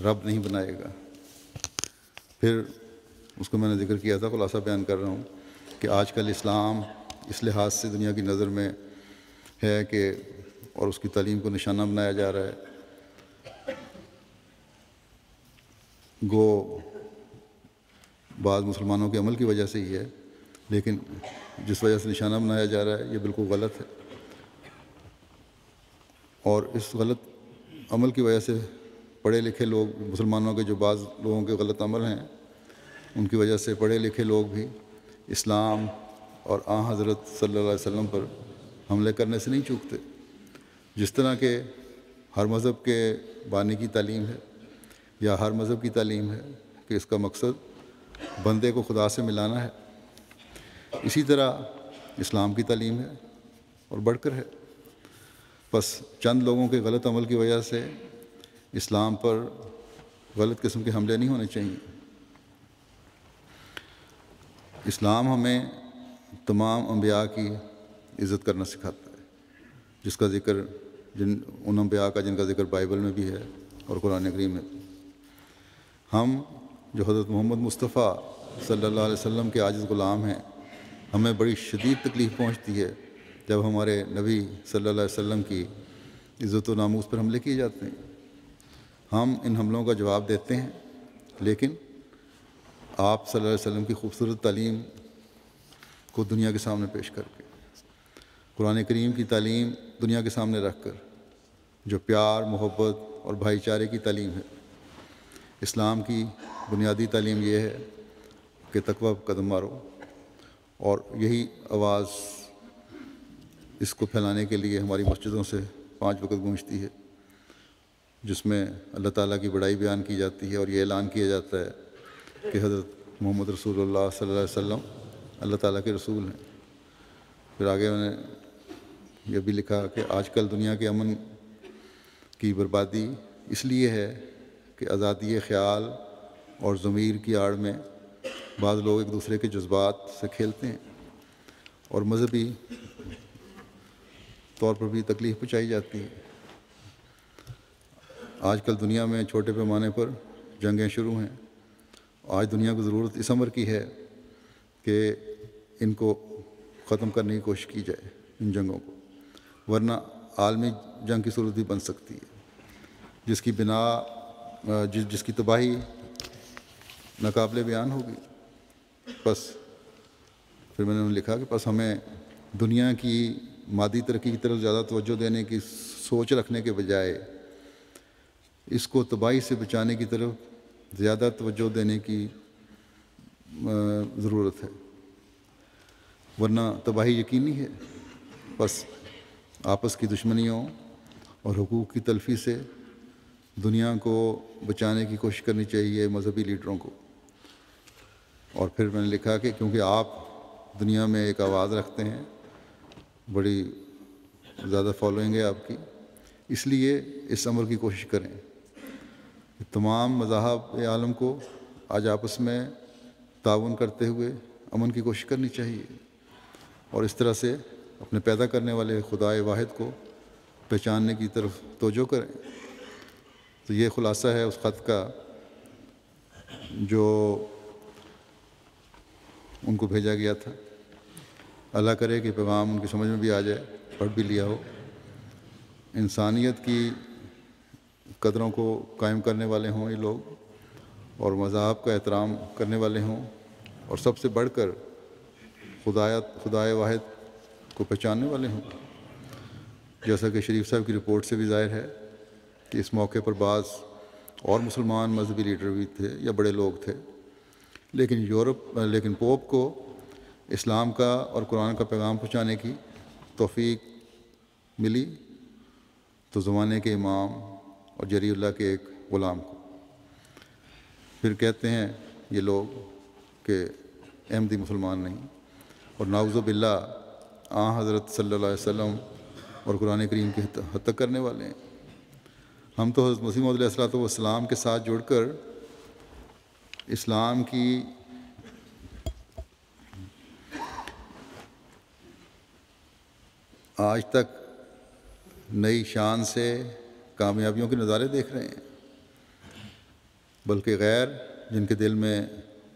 S2: رب نہیں بنائے گا۔ پھر اس کو میں نے ذکر کیا تھا، خلاصہ بیان کر رہا ہوں کہ آج کل اسلام اس لحاظ سے دنیا کی نظر میں ہے کہ اور اس کی تعلیم کو نشانہ بنایا جا رہا ہے، گو بعض مسلمانوں کے عمل کی وجہ سے ہی ہے، لیکن جس وجہ سے نشانہ بنایا جا رہا ہے یہ بالکل غلط ہے، اور اس غلط عمل کی وجہ سے پڑھے لکھے لوگ، مسلمانوں کے جو بعض لوگوں کے غلط عمل ہیں ان کی وجہ سے پڑھے لکھے لوگ بھی اسلام اور حضرت صلی اللہ علیہ وسلم پر حملے کرنے سے نہیں چوکتے۔ جس طرح کہ ہر مذہب کے بانی کی تعلیم ہے یا ہر مذہب کی تعلیم ہے کہ اس کا مقصد بندے کو خدا سے ملانا ہے، اسی طرح اسلام کی تعلیم ہے اور بڑھ کر ہے۔ بس چند لوگوں کے غلط عمل کی وجہ سے اسلام پر غلط قسم کے حملے نہیں ہونے چاہیے۔ اسلام ہمیں تمام انبیاء کی عزت کرنا سکھاتا ہے، جس کا ذکر ان انبیاء کا جن کا ذکر بائبل میں بھی ہے اور قرآن کریم میں بھی۔ ہم جو حضرت محمد مصطفیٰ صلی اللہ علیہ وسلم کے عاجز غلام ہیں، ہمیں بڑی شدید تکلیف پہنچتی ہے جب ہمارے نبی صلی اللہ علیہ وسلم کی عزت و ناموس پر حملے کیے جاتے ہیں۔ ہم ان حملوں کا جواب دیتے ہیں، لیکن آپ صلی اللہ علیہ وسلم کی خوبصورت تعلیم کو دنیا کے سامنے پیش کر کے، قرآن کریم کی تعلیم دنیا کے سامنے رکھ کر، جو پیار، محبت اور بھائی چارے کی تعلیم ہے۔ اسلام کی بنیادی تعلیم یہ ہے کہ تقوی پر قدم مارو، اور یہی آواز اس کو پھیلانے کے لیے ہماری مسجدوں سے 5 وقت گونجتی ہے، جس میں اللہ تعالیٰ کی بڑائی بیان کی جاتی ہے اور یہ اعلان کیا جاتا ہے کہ حضرت محمد رسول اللہ صلی اللہ علیہ وسلم اللہ تعالیٰ کے رسول ہیں۔ پھر آگے میں نے یہ بھی لکھا کہ آج کل دنیا کے امن کی بربادی اس لیے ہے کہ آزادی خیال اور ضمیر کی آڑ میں بعض لوگ ایک دوسرے کے جذبات سے کھیلتے ہیں، اور مذہبی طور پر بھی تکلیف پہنچائی جاتی ہے۔ آج کل دنیا میں چھوٹے پیمانے پر جنگیں شروع ہیں۔ آج دنیا کو ضرورت اس امر کی ہے کہ ان کو ختم کرنے کی کوشش کی جائے، ان جنگوں کو، ورنہ عالمی جنگ کی صورت بھی بن سکتی ہے، جس کی تباہی ناقابل بیان ہوگی۔ بس پھر میں نے لکھا کہ بس ہمیں دنیا کی مادی ترقی کی طرف زیادہ توجہ دینے کی سوچ رکھنے کے بجائے اس کو تباہی سے بچانے کی طرف زیادہ توجہ دینے کی ضرورت ہے، ورنہ تباہی یقینی ہے۔ بس آپس کی دشمنیوں اور حقوق کی تلفی سے دنیا کو بچانے کی کوشش کرنی چاہیے مذہبی لیڈروں کو۔ اور پھر میں نے لکھا کہ کیونکہ آپ دنیا میں ایک آواز رکھتے ہیں، بڑی زیادہ فالوئنگ ہے آپ کی، اس لیے اس امر کی کوشش کریں کہ تمام مذاہب عالم کو آج آپس میں تعاون کرتے ہوئے امن کی کوشش کرنی چاہیے، اور اس طرح سے اپنے پیدا کرنے والے خدائے واحد کو پہچاننے کی طرف توجہ کریں۔ تو یہ خلاصہ ہے اس خط کا جو ان کو بھیجا گیا تھا۔ اللہ کرے کہ پیغام ان کی سمجھ میں بھی آ جائے، پڑھ بھی لیا ہو۔ انسانیت کی قدروں کو قائم کرنے والے ہوں یہ لوگ، اور مذاہب کا احترام کرنے والے ہوں، اور سب سے بڑھ کر خدائے واحد کو پہچاننے والے ہوں۔ جیسا کہ شریف صاحب کی رپورٹ سے بھی ظاہر ہے کہ اس موقع پر بعض اور مسلمان مذہبی لیڈر بھی تھے یا بڑے لوگ تھے، لیکن پوپ کو اسلام کا اور قرآن کا پیغام پہنچانے کی توفیق ملی تو زمانے کے امام اور جری اللہ کے ایک غلام کو۔ پھر کہتے ہیں یہ لوگ کہ احمدی مسلمان نہیں، اور نعوذ باللہ حضرت صلی اللہ علیہ وسلم اور قرآن کریم کی حد تک کرنے والے ہیں۔ ہم تو حضرت مسیح موعود علیہ السلام کے ساتھ جڑ کر اسلام کی آج تک نئی شان سے کامیابیوں کے نظارے دیکھ رہے ہیں، بلکہ غیر جن کے دل میں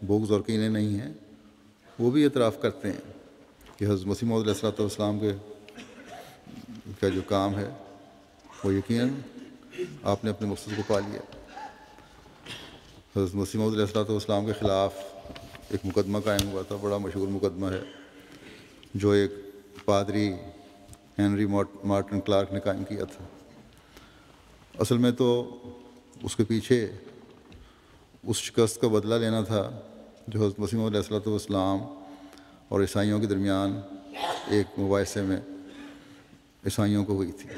S2: بغض اور کینے نہیں ہیں وہ بھی اعتراف کرتے ہیں کہ حضرت مسیح موعود علیہ السلام کا جو کام ہے وہ یقیناً آپ نے اپنے مقصد کو پا لیا۔ حضرت مسیح موعود علیہ السلام کے خلاف ایک مقدمہ قائم ہوا تھا، بڑا مشہور مقدمہ ہے، جو ایک پادری ہینری مارٹن کلارک نے قائم کیا تھا۔ اصل میں تو اس کے پیچھے اس شکست کا بدلہ لینا تھا جو حضرت مسیح موعود علیہ السلام اور عیسائیوں کے درمیان ایک مباحثے میں عیسائیوں کو ہوئی تھی۔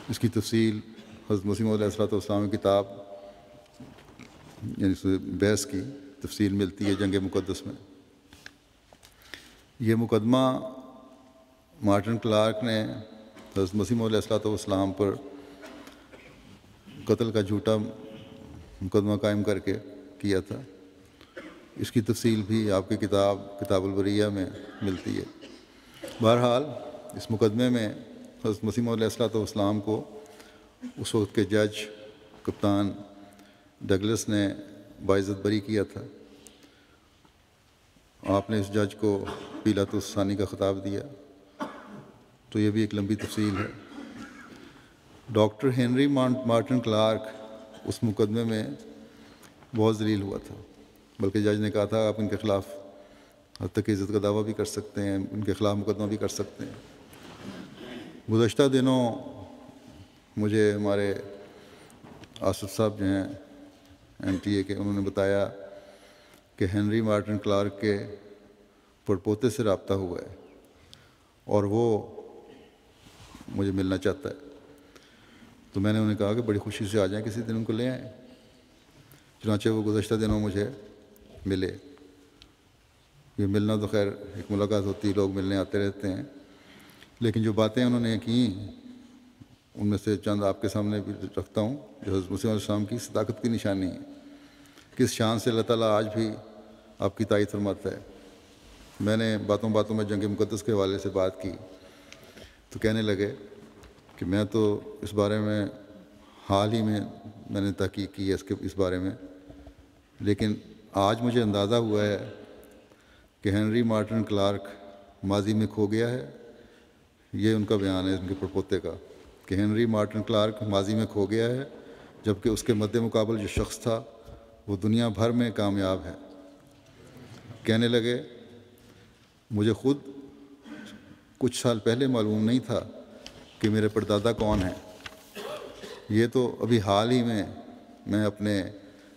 S2: اس کی تفصیل حضرت مسیح موعود علیہ السلام کی کتاب یعنی بحث کی تفصیل ملتی ہے جنگ مقدس میں۔ یہ مقدمہ مارٹن کلارک نے حضرت مسیح موعود علیہ السلام پر قتل کا جھوٹا مقدمہ قائم کر کے کیا تھا۔ اس کی تفصیل بھی آپ کی کتاب البریہ میں ملتی ہے۔ بہرحال اس مقدمے میں حضرت مسیح موعود علیہ السلام کو اس وقت کے جج کپتان ڈگلس نے باعزت بری کیا تھا۔ آپ نے اس جج کو پیلاطس ثانی کا خطاب دیا، تو یہ بھی ایک لمبی تفصیل ہے۔ ڈاکٹر ہنری مارٹن کلارک اس مقدمے میں بہت ذلیل ہوا تھا، بلکہ جج نے کہا تھا آپ ان کے خلاف حد تک عزت کا دعویٰ بھی کر سکتے ہیں، ان کے خلاف مقدمہ بھی کر سکتے ہیں۔ گزشتہ دنوں مجھے ہمارے آصف صاحب جو ہیں NTA کے، انہوں نے بتایا کہ ہنری مارٹن کلارک کے پڑپوتے سے رابطہ ہوا ہے اور وہ مجھے ملنا چاہتا ہے۔ تو میں نے انہیں کہا کہ بڑی خوشی سے آ جائیں، کسی دن ان کو لے آئیں۔ چنانچہ وہ گزشتہ دنوں مجھے ملے۔ یہ ملنا تو خیر ایک ملاقات ہوتی، لوگ ملنے آتے رہتے ہیں، لیکن جو باتیں انہوں نے کیں ان میں سے چند آپ کے سامنے بھی رکھتا ہوں، جو حضرت مسیح علیہ السلام کی صداقت کی نشانی ہے، کس شان سے اللہ تعالیٰ آج بھی آپ کی تائید فرماتا ہے۔ میں نے باتوں میں جنگ مقدس کے حوالے سے بات کی تو کہنے لگے کہ میں تو اس بارے میں حال ہی میں نے تحقیق کی ہے اس بارے میں، لیکن آج مجھے اندازہ ہوا ہے کہ ہنری مارٹن کلارک ماضی میں کھو گیا ہے۔ یہ ان کا بیان ہے ان کے پڑپوتے کا کہ ہنری مارٹن کلارک ماضی میں کھو گیا ہے، جبکہ اس کے مد مقابل جو شخص تھا وہ دنیا بھر میں کامیاب ہے۔ کہنے لگے مجھے خود کچھ سال پہلے معلوم نہیں تھا کہ میرے پردادا کون ہیں، یہ تو ابھی حال ہی میں اپنے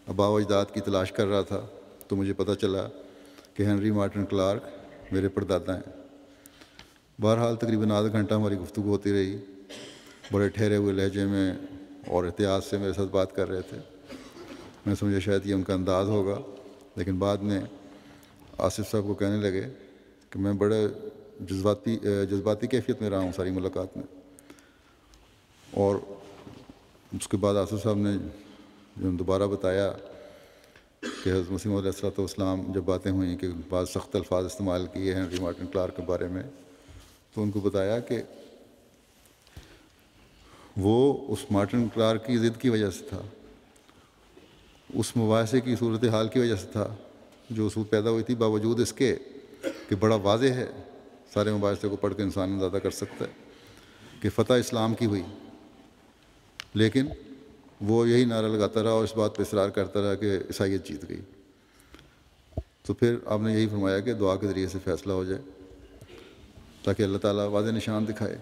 S2: آباء و اجداد کی تلاش کر رہا تھا تو مجھے پتہ چلا کہ ہنری مارٹن کلارک میرے پردادا ہیں۔ بہرحال تقریباً آدھا گھنٹہ ہماری گفتگو ہوتی رہی، بڑے ٹھہرے ہوئے لہجے میں اور احتیاط سے میرے ساتھ بات کر رہے تھے۔ میں سمجھا شاید یہ ان کا انداز ہوگا، لیکن بعد میں آصف صاحب کو کہنے لگے کہ میں بڑے جذباتی کیفیت میں رہا ہوں ساری ملاقات میں۔ اور اس کے بعد آصف صاحب نے جو دوبارہ بتایا کہ حضرت مسیح موعود علیہ السلام جب باتیں ہوئیں کہ بعض سخت الفاظ استعمال کیے ہیں ہنری مارٹن کلارک کے بارے میں، تو ان کو بتایا کہ وہ اس مارٹن کلارک کی ضد کی وجہ سے تھا، اس مباحثے کی صورتحال کی وجہ سے تھا جو اصول پیدا ہوئی تھی، باوجود اس کے کہ بڑا واضح ہے، سارے مباحثے کو پڑھ کے انسان اندازہ کر سکتا ہے کہ فتح اسلام کی ہوئی، لیکن وہ یہی نعرہ لگاتا رہا اور اس بات پہ اصرار کرتا رہا کہ عیسائیت جیت گئی۔ تو پھر آپ نے یہی فرمایا کہ دعا کے ذریعے سے فیصلہ ہو جائے تاکہ اللہ تعالیٰ واضح نشان دکھائے۔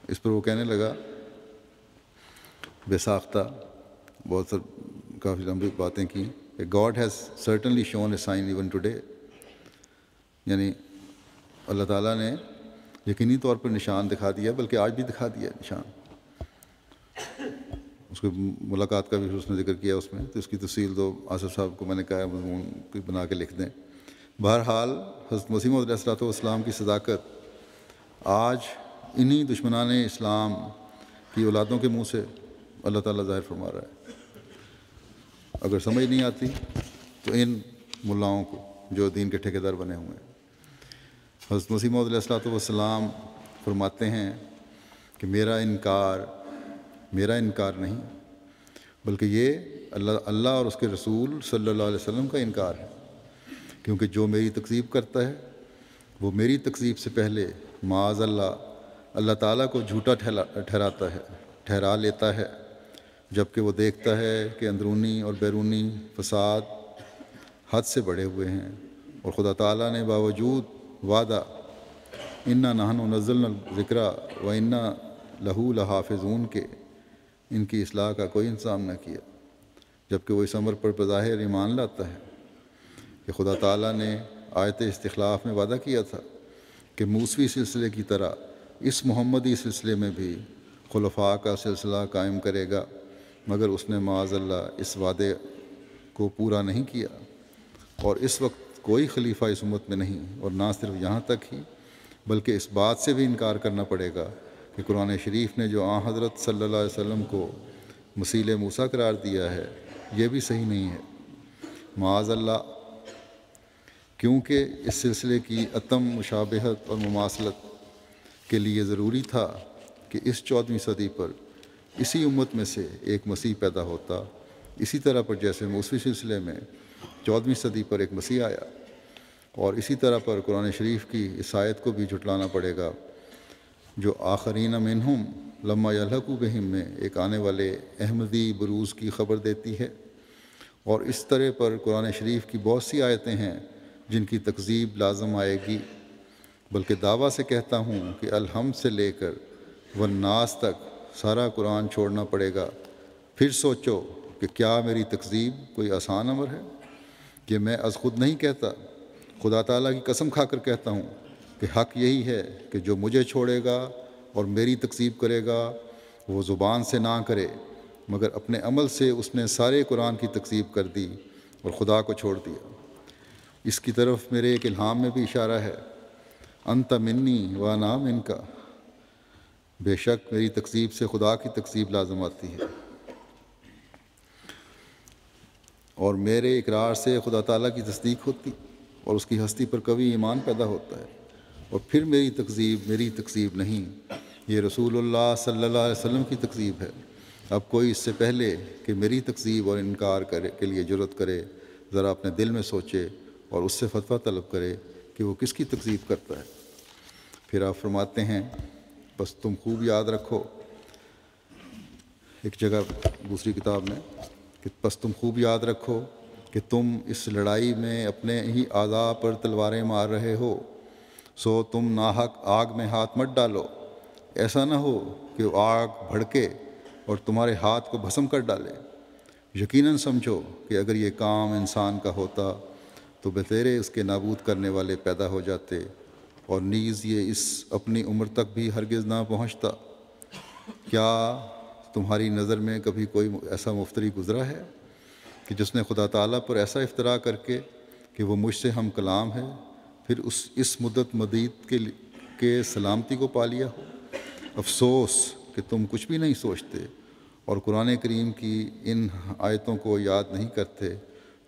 S2: اس پر وہ کہنے لگا بے ساختہ بہت کافی لمبی باتیں کی کہ God has certainly shown a sign even today, یعنی اللہ تعالیٰ نے یقینی طور پر نشان دکھا دیا، بلکہ آج بھی دکھا دیا نشان۔ اس کی ملاقات کا بھی اس نے ذکر کیا اس میں، تو اس کی تفصیل تو آصف صاحب کو میں نے کہا مضمون بنا کے لکھ دیں۔ بہرحال حضرت مسیح موعود علیہ السلام کی صداقت آج انہی دشمنان اسلام کی اولادوں کے منہ سے اللہ تعالیٰ ظاہر فرما رہا ہے۔ اگر سمجھ نہیں آتی تو ان ملاؤں کو جو دین کے ٹھیکیدار بنے ہوئے ہیں۔ حضرت مسیح موعود علیہ السلام فرماتے ہیں کہ میرا انکار نہیں، بلکہ یہ اللہ اور اس کے رسول صلی اللہ علیہ وسلم کا انکار ہے، کیونکہ جو میری تکذیب کرتا ہے وہ میری تکذیب سے پہلے معاذ اللہ تعالیٰ کو جھوٹا ٹھہرا لیتا ہے، جبکہ وہ دیکھتا ہے کہ اندرونی اور بیرونی فساد حد سے بڑھے ہوئے ہیں، اور خدا تعالیٰ نے باوجود وعدہ انا نحن نزلنا الذکر و انا لہو لحافظون کے ان کی اصلاح کا کوئی انتظام نہ کیا، جبکہ وہ اس امر پر بظاہر ایمان لاتا ہے کہ خدا تعالیٰ نے آیت استخلاف میں وعدہ کیا تھا کہ موسوی سلسلے کی طرح اس محمدی سلسلے میں بھی خلفاء کا سلسلہ قائم کرے گا، مگر اس نے معاذ اللہ اس وعدے کو پورا نہیں کیا، اور اس وقت کوئی خلیفہ اس امت میں نہیں، اور نہ صرف یہاں تک ہی بلکہ اس بات سے بھی انکار کرنا پڑے گا کہ قرآن شریف نے جو آن حضرت صلی اللہ علیہ وسلم کو مثیل موسیٰ قرار دیا ہے یہ بھی صحیح نہیں ہے، معاذ اللہ، کیونکہ اس سلسلے کی عدم مشابہت اور مماثلت کے لیے ضروری تھا کہ اس 14ویں صدی پر اسی امت میں سے ایک مسیح پیدا ہوتا، اسی طرح پر جیسے موسوی سلسلے میں 14ویں صدی پر ایک مسیح آیا، اور اسی طرح پر قرآن شریف کی اس آیت کو بھی جھٹلانا پڑے گا جو آخرین منہم لما یلحقوا بہم میں ایک آنے والے احمدی بروز کی خبر دیتی ہے۔ اور اس طرح پر قرآن شریف کی بہت سی آیتیں ہیں جن کی تکذیب لازم آئے گی، بلکہ دعویٰ سے کہتا ہوں کہ الحمد سے لے کر والناس تک سارا قرآن چھوڑنا پڑے گا۔ پھر سوچو کہ کیا میری تکذیب کوئی آسان امر ہے؟ کہ میں از خود نہیں کہتا، خدا تعالیٰ کی قسم کھا کر کہتا ہوں کہ حق یہی ہے کہ جو مجھے چھوڑے گا اور میری تکذیب کرے گا وہ زبان سے نہ کرے، مگر اپنے عمل سے اس نے سارے قرآن کی تکذیب کر دی اور خدا کو چھوڑ دیا۔ اس کی طرف میرے ایک الہام میں بھی اشارہ ہے، انت منی وانا منکا، بے شک میری تکذیب سے خدا کی تکذیب لازم آتی ہے، اور میرے اقرار سے خدا تعالیٰ کی تصدیق ہوتی اور اس کی ہستی پر قوی ایمان پیدا ہوتا ہے، اور پھر میری تکذیب نہیں، یہ رسول اللہ صلی اللہ علیہ وسلم کی تکذیب ہے۔ اب کوئی اس سے پہلے کہ میری تکذیب اور انکار کے لیے جرأت کرے، ذرا اپنے دل میں سوچے اور اس سے فتویٰ طلب کرے کہ وہ کس کی تکذیب کرتا ہے۔ پھر آپ فرماتے ہیں بس تم خوب یاد رکھو، ایک جگہ دوسری کتاب میں، کہ بس تم خوب یاد رکھو کہ تم اس لڑائی میں اپنے ہی اعضاء پر تلواریں مار رہے ہو، سو تم ناحق آگ میں ہاتھ مت ڈالو، ایسا نہ ہو کہ وہ آگ بھڑکے اور تمہارے ہاتھ کو بھسم کر ڈالے۔ یقیناً سمجھو کہ اگر یہ کام انسان کا ہوتا تو بتیرے اس کے نابود کرنے والے پیدا ہو جاتے، اور نیز یہ اس اپنی عمر تک بھی ہرگز نہ پہنچتا۔ کیا تمہاری نظر میں کبھی کوئی ایسا مفتری گزرا ہے کہ جس نے خدا تعالیٰ پر ایسا افتراء کر کے کہ وہ مجھ سے ہم کلام ہے، پھر اس مدت مدید کے سلامتی کو پا لیا ہو؟ افسوس کہ تم کچھ بھی نہیں سوچتے اور قرآن کریم کی ان آیتوں کو یاد نہیں کرتے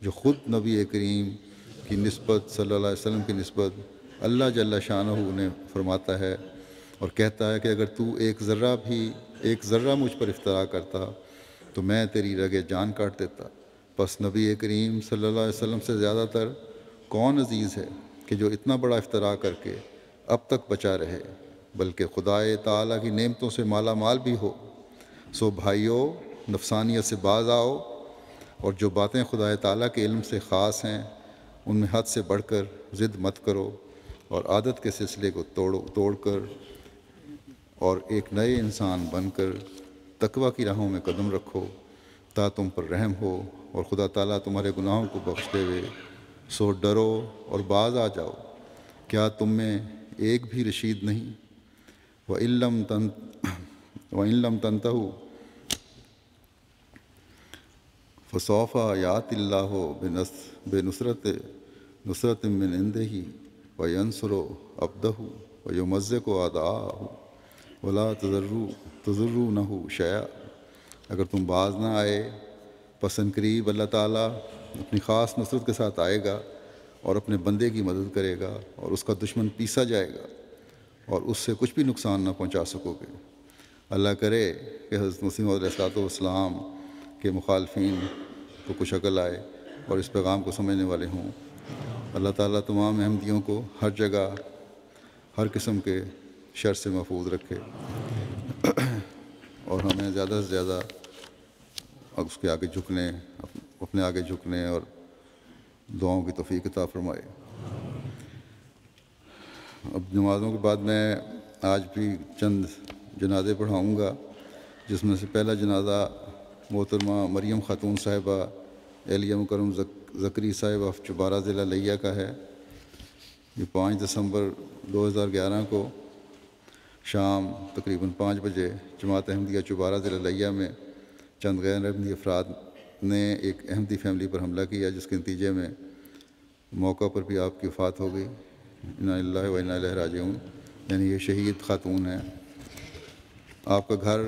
S2: جو خود نبی کریم کی نسبت صلی اللہ علیہ وسلم کی نسبت اللہ جل شانہ نے فرماتا ہے، اور کہتا ہے کہ اگر تو ایک ذرہ مجھ پر افتراء کرتا تو میں تیری رگِ جان کاٹ دیتا۔ پس نبی کریم صلی اللہ علیہ وسلم سے زیادہ تر کون عزیز ہے کہ جو اتنا بڑا افتراء کر کے اب تک بچا رہے، بلکہ خدائے تعالیٰ کی نعمتوں سے مالا مال بھی ہو۔ سو بھائیو، نفسانیت سے باز آؤ، اور جو باتیں خدائے تعالیٰ کے علم سے خاص ہیں ان میں حد سے بڑھ کر ضد مت کرو، اور عادت کے سلسلے کو توڑ کر اور ایک نئے انسان بن کر تقوی کی راہوں میں قدم رکھو تا تم پر رحم ہو اور خدا تعالیٰ تمہارے گناہوں کو بخشتے ہوئے سو ڈرو اور باز آ جاؤ۔ کیا تم میں ایک بھی رشید نہیں؟ وَإِن لَّمْ تَنْتَهُوا فَسَوْفَ يَأْتِي اللَّهُ بِنُصْرَةٍ مِّنْ عِندِهِ وَيَنصُرُ عَبْدَهُ وَيُمَزِّقُ أَعْدَاءَهُ وَلَا تَضُرُّونَهُ شَيْئًا۔ اگر تم باز نہ آئے پس ان قریب اللہ تعالیٰ اپنی خاص نصرت کے ساتھ آئے گا اور اپنے بندے کی مدد کرے گا اور اس کا دشمن پیسا جائے گا اور اس سے کچھ بھی نقصان نہ پہنچا سکو گے۔ اللہ کرے کہ حضرت مسیح علیہ السلام کے مخالفین کو کچھ عقل آئے اور اس پیغام کو سمجھنے والے ہوں۔ اللہ تعالیٰ تمام احمدیوں کو ہر جگہ ہر قسم کے شر سے محفوظ رکھے اور ہمیں زیادہ سے زیادہ اس کے آگے جھکنے، اپنے آگے جھکنے اور دعاؤں کی توفیق عطا فرمائے۔ اب نمازوں کے بعد میں آج بھی چند جنازے پڑھاؤں گا، جس میں سے پہلا جنازہ محترمہ مریم خاتون صاحبہ اہلیہ مکرم زکری صاحبہ چبارہ ضلع لیا کا ہے۔ یہ 5 دسمبر 2011 کو شام تقریباً 5 بجے جماعت احمدیہ چبارہ ضلع لیا میں چند غیر احمدی افراد نے ایک احمدی فیملی پر حملہ کیا، جس کے نتیجے میں موقع پر بھی آپ کی وفات ہو گئی۔ انا للہ و انا الیہ راجعون، یعنی یہ شہید خاتون ہیں۔ آپ کا گھر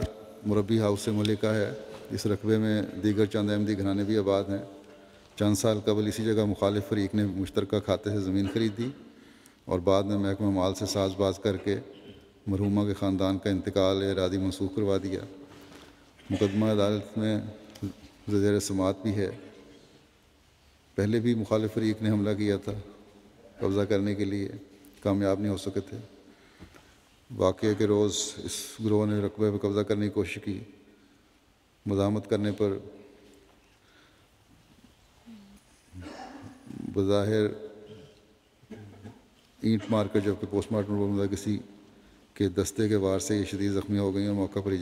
S2: مربی ہاؤس سے ملکہ ہے۔ اس رقبے میں دیگر چند احمدی گھرانے بھی آباد ہیں۔ چند سال قبل اسی جگہ مخالف فریق نے مشترکہ کھاتے سے زمین خریدی اور بعد میں محکمہ مال سے ساز باز کر کے مرحومہ کے خاندان کا انتقال اراضی منسوخ کروا دیا۔ مقدمہ عدالت میں زیر سماعت بھی ہے۔ پہلے بھی مخالف فریق نے حملہ کیا تھا قبضہ کرنے کے لیے، کامیاب نہیں ہو سکے تھے۔ واقعے کے روز اس گروہ نے رقبے پہ قبضہ کرنے کی کوشش کی۔ مزاحمت کرنے پر بظاہر اینٹ مار کر، جبکہ پوسٹ مارٹم رپورٹ میں کسی کے دستے کے وار سے یہ شدید زخمی ہو گئی اور موقع پر ہی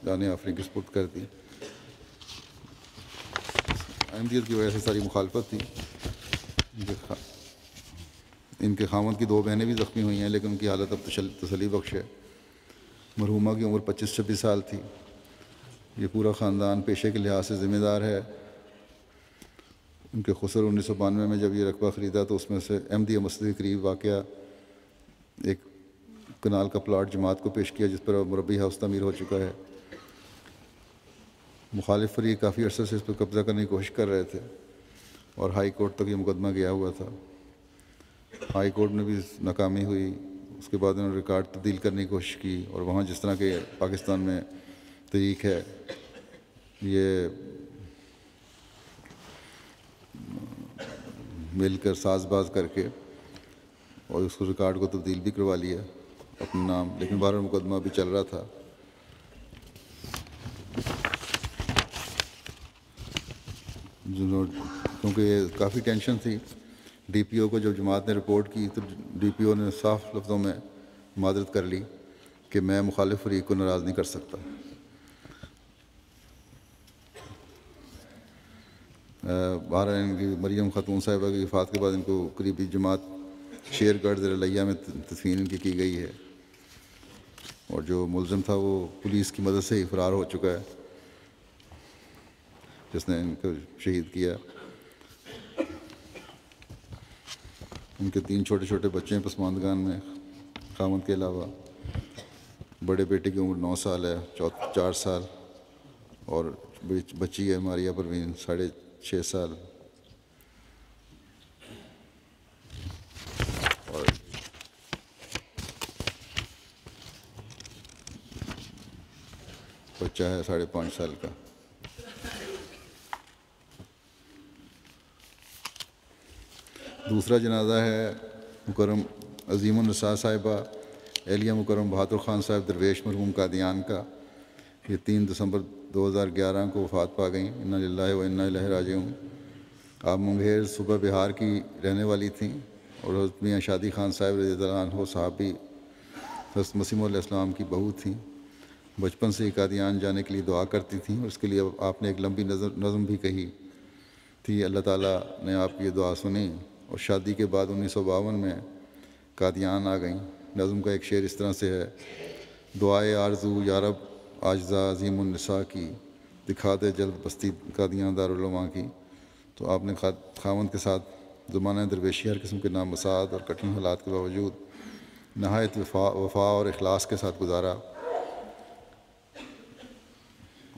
S2: جانے آفرین کی سپرد کر دی۔ احمدیت کی وجہ سے ساری مخالفت تھی۔ ان کے خاوند کی 2 بہنیں بھی زخمی ہوئی ہیں، لیکن ان کی حالت اب تسلی بخش ہے۔ مرحومہ کی عمر 25-26 سال تھی۔ یہ پورا خاندان پیشے کے لحاظ سے ذمہ دار ہے۔ ان کے خسر 1992 میں جب یہ رقبہ خریدا تو اس میں سے احمدیہ مسجد کے قریب واقعہ ایک کنال کا پلاٹ جماعت کو پیش کیا، جس پر مربی ہاؤس تعمیر ہو چکا ہے۔ مخالف فریق کافی عرصے سے اس پر قبضہ کرنے کی کوشش کر رہے تھے اور ہائی کورٹ تک یہ مقدمہ گیا ہوا تھا۔ ہائی کورٹ میں بھی ناکامی ہوئی۔ اس کے بعد انہوں نے ریکارڈ تبدیل کرنے کی کوشش کی اور وہاں جس طرح کے پاکستان میں طریق ہے، یہ مل کر ساز باز کر کے اور اس کو ریکارڈ کو تبدیل بھی کروا لیا اپنے نام، لیکن بہرحال مقدمہ بھی چل رہا تھا۔ کیونکہ کافی ٹینشن تھی، ڈی پی او کو جب جماعت نے رپورٹ کی تو ڈی پی او نے صاف لفظوں میں معذرت کر لی کہ میں مخالف فریق کو ناراض نہیں کر سکتا۔ بہرحال ان کی مریم خاتون صاحبہ کی وفات کے بعد ان کو قریبی جماعت شیر گڑھ ضلع لیا میں تدفین ان کی گئی ہے، اور جو ملزم تھا وہ پولیس کی مدد سے ہی فرار ہو چکا ہے، جس نے ان کو شہید کیا۔ ان کے 3 چھوٹے چھوٹے بچے ہیں پسماندگان میں، خاوند کے علاوہ۔ بڑے بیٹے کی عمر 9 سال ہے، 4 سال، اور بچی ہے ماریہ پروین 6.5 سال۔ اور بچہ ہے 5.5 سال کا۔ دوسرا جنازہ ہے مکرم عظیم النساء صاحبہ اہلیہ مکرم بہادر خان صاحب درویش مرحوم قادیان کا۔ یہ 3 دسمبر 2011 کو وفات پا گئیں۔ انا للہ و انا الیہ راجعون۔ آپ منگیر صوبہ بہار کی رہنے والی تھیں اور حضرت میاں شادی خان صاحب رضی اللہ عنہ صحابی حضرت مسیح علیہ السلام کی بہو تھیں، بچپن سے ہی قادیان جانے کے لیے دعا کرتی تھیں، اور اس کے لیے آپ نے ایک لمبی نظم بھی کہی تھی۔ اللہ تعالیٰ نے آپ کی یہ دعا سنی، اور شادی کے بعد 1952 میں قادیان آ گئیں۔ نظم کا ایک شعر اس طرح سے ہے: دعائے آرزو یا رب عاجزہ عظیم النساء کی، دکھا دے جلد بستی قادیان دارالعلماء کی۔ تو آپ نے خاوند کے ساتھ زمانہ درویشی ہر قسم کے نامساعد اور کٹھن حالات کے باوجود نہایت وفا اور اخلاص کے ساتھ گزارا،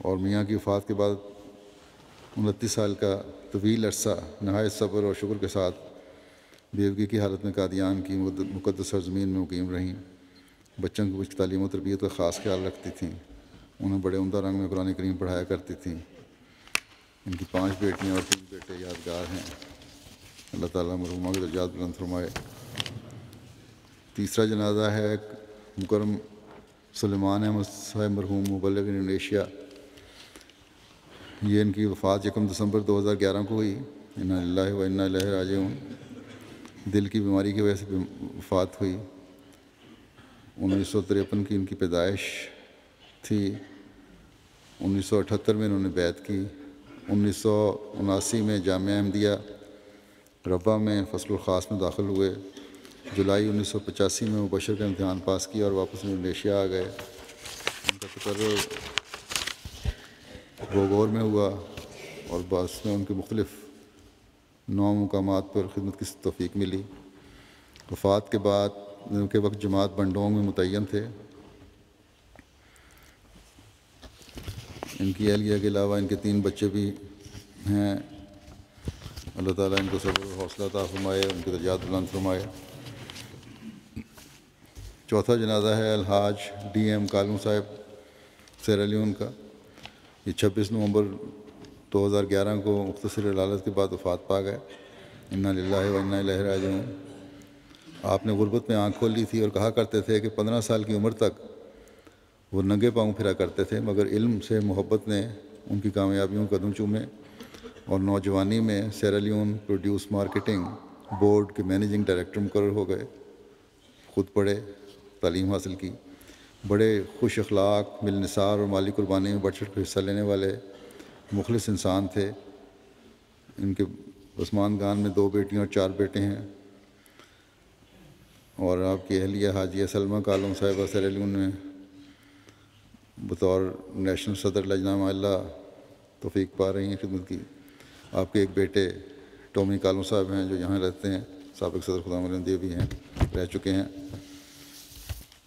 S2: اور میاں کی وفات کے بعد 29 سال کا طویل عرصہ نہایت صبر اور شکر کے ساتھ بیوگی کی حالت میں قادیان کی مقدس سرزمین میں مقیم رہیں۔ بچوں کی کچھ تعلیم و تربیت کا خاص خیال رکھتی تھیں، انہیں بڑے عمدہ رنگ میں قرآن کریم پڑھایا کرتی تھیں۔ ان کی 5 بیٹیاں اور 3 بیٹے یادگار ہیں۔ اللہ تعالیٰ مرحومہ کے درجات بلند فرمائے۔ تیسرا جنازہ ہے مکرم سلیمان احمد صاحب، مرحوم مبلغ انڈونیشیا۔ یہ ان کی وفات 1 دسمبر 2011 کو ہوئی۔ انا للہ و انا الیہ راجعون۔ دل کی بیماری کی وجہ سے وفات ہوئی۔ 1953 کی ان کی پیدائش تھی۔ 1978 میں انہوں نے بیعت کی۔ 1979 میں جامعہ احمدیہ ربوہ میں فصل الخاص میں داخل ہوئے۔ جولائی 1985 میں مبشر کا امتحان پاس کیا اور واپس انڈونیشیا آ گئے۔ ان کا تقرر بوگور میں ہوا، اور بعد میں ان کے مختلف 9 مقامات پر خدمت کی توفیق ملی۔ وفات کے وقت جماعت بنڈونگ میں متعین تھے۔ ان کی اہلیہ کے علاوہ ان کے 3 بچے بھی ہیں۔ اللہ تعالیٰ ان کو صبر و حوصلہ عطا فرمائے، ان کے درجات بلند فرمائے۔ چوتھا جنازہ ہے الحاج DM کالوں صاحب، سیرا لیون کا۔ یہ 26 نومبر 2011 کو مختصر علالت کے بعد وفات پا گئے۔ انا للہ و انا الیہ راجعون۔ آپ نے غربت میں آنکھ کھول لی تھی اور کہا کرتے تھے کہ 15 سال کی عمر تک وہ ننگے پاؤں پھرا کرتے تھے، مگر علم سے محبت نے ان کی کامیابیوں کو قدم چومے، اور نوجوانی میں سیرا لیون پروڈیوس مارکیٹنگ بورڈ کے مینیجنگ ڈائریکٹر مقرر ہو گئے۔ خود پڑھے، تعلیم حاصل کی، بڑے خوش اخلاق، ملنسار اور مالی قربانی میں بڑھ چڑھ کر حصہ لینے والے مخلص انسان تھے۔ ان کے عثمان خان میں 2 بیٹیاں اور 4 بیٹے ہیں، اور آپ کی اہلیہ حاجیہ سلمہ کالوں صاحبہ سیرا لیون میں بطور نیشنل صدر لجنہ معلّہ توفیق پا رہی ہیں خدمت کی۔ آپ کے ایک بیٹے ٹومی کالوں صاحب ہیں جو یہاں رہتے ہیں، سابق صدر خدا ملندیہ بھی ہیں، رہ چکے ہیں۔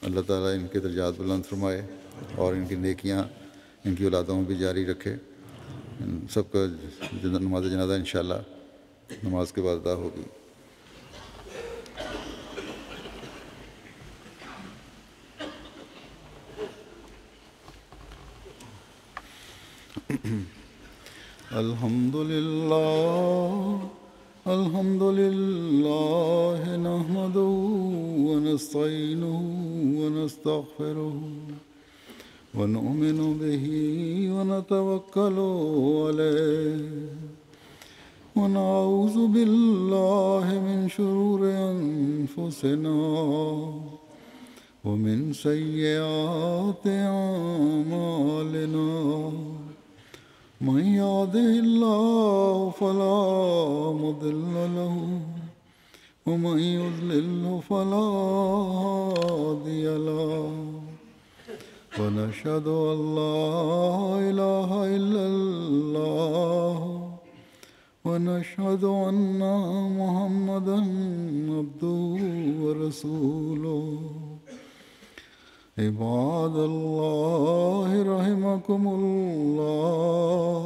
S2: اللہ تعالیٰ ان کے درجات بلند فرمائے اور ان کی نیکیاں ان کی اولادوں میں بھی جاری رکھے۔ ان سب کا نماز جنازہ انشاءاللہ نماز کے بعد ادا ہوگی۔ الحمد للہ نحمدہ ونستعینہ ونستغفرہ ونؤمن بہ ونتوکل علیہ ونعوذ باللہ من شرور انفسنا ومن سیئات اعمالنا من يهده الله فلا مضل له ومن يضلل فلا هادي له ونشهد أن لا إله إلا الله ونشهد أن محمدا عبده ورسوله عباد اللہ رحمکم اللہ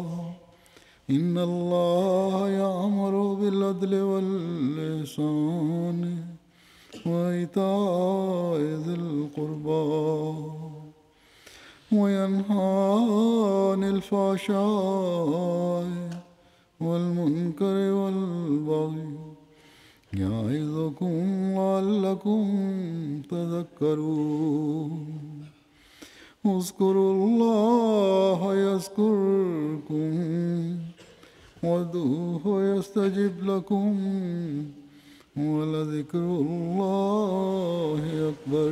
S2: ان اللہ یأمر بالعدل والإحسان وإیتاء ذی القربى وینہی عن الفحشاء والمنکر والبغی یعظکم لعلکم تذکرون اذکروا اللہ یذکرکم وادعوہ یستجب لکم ولذکر اللہ اکبر۔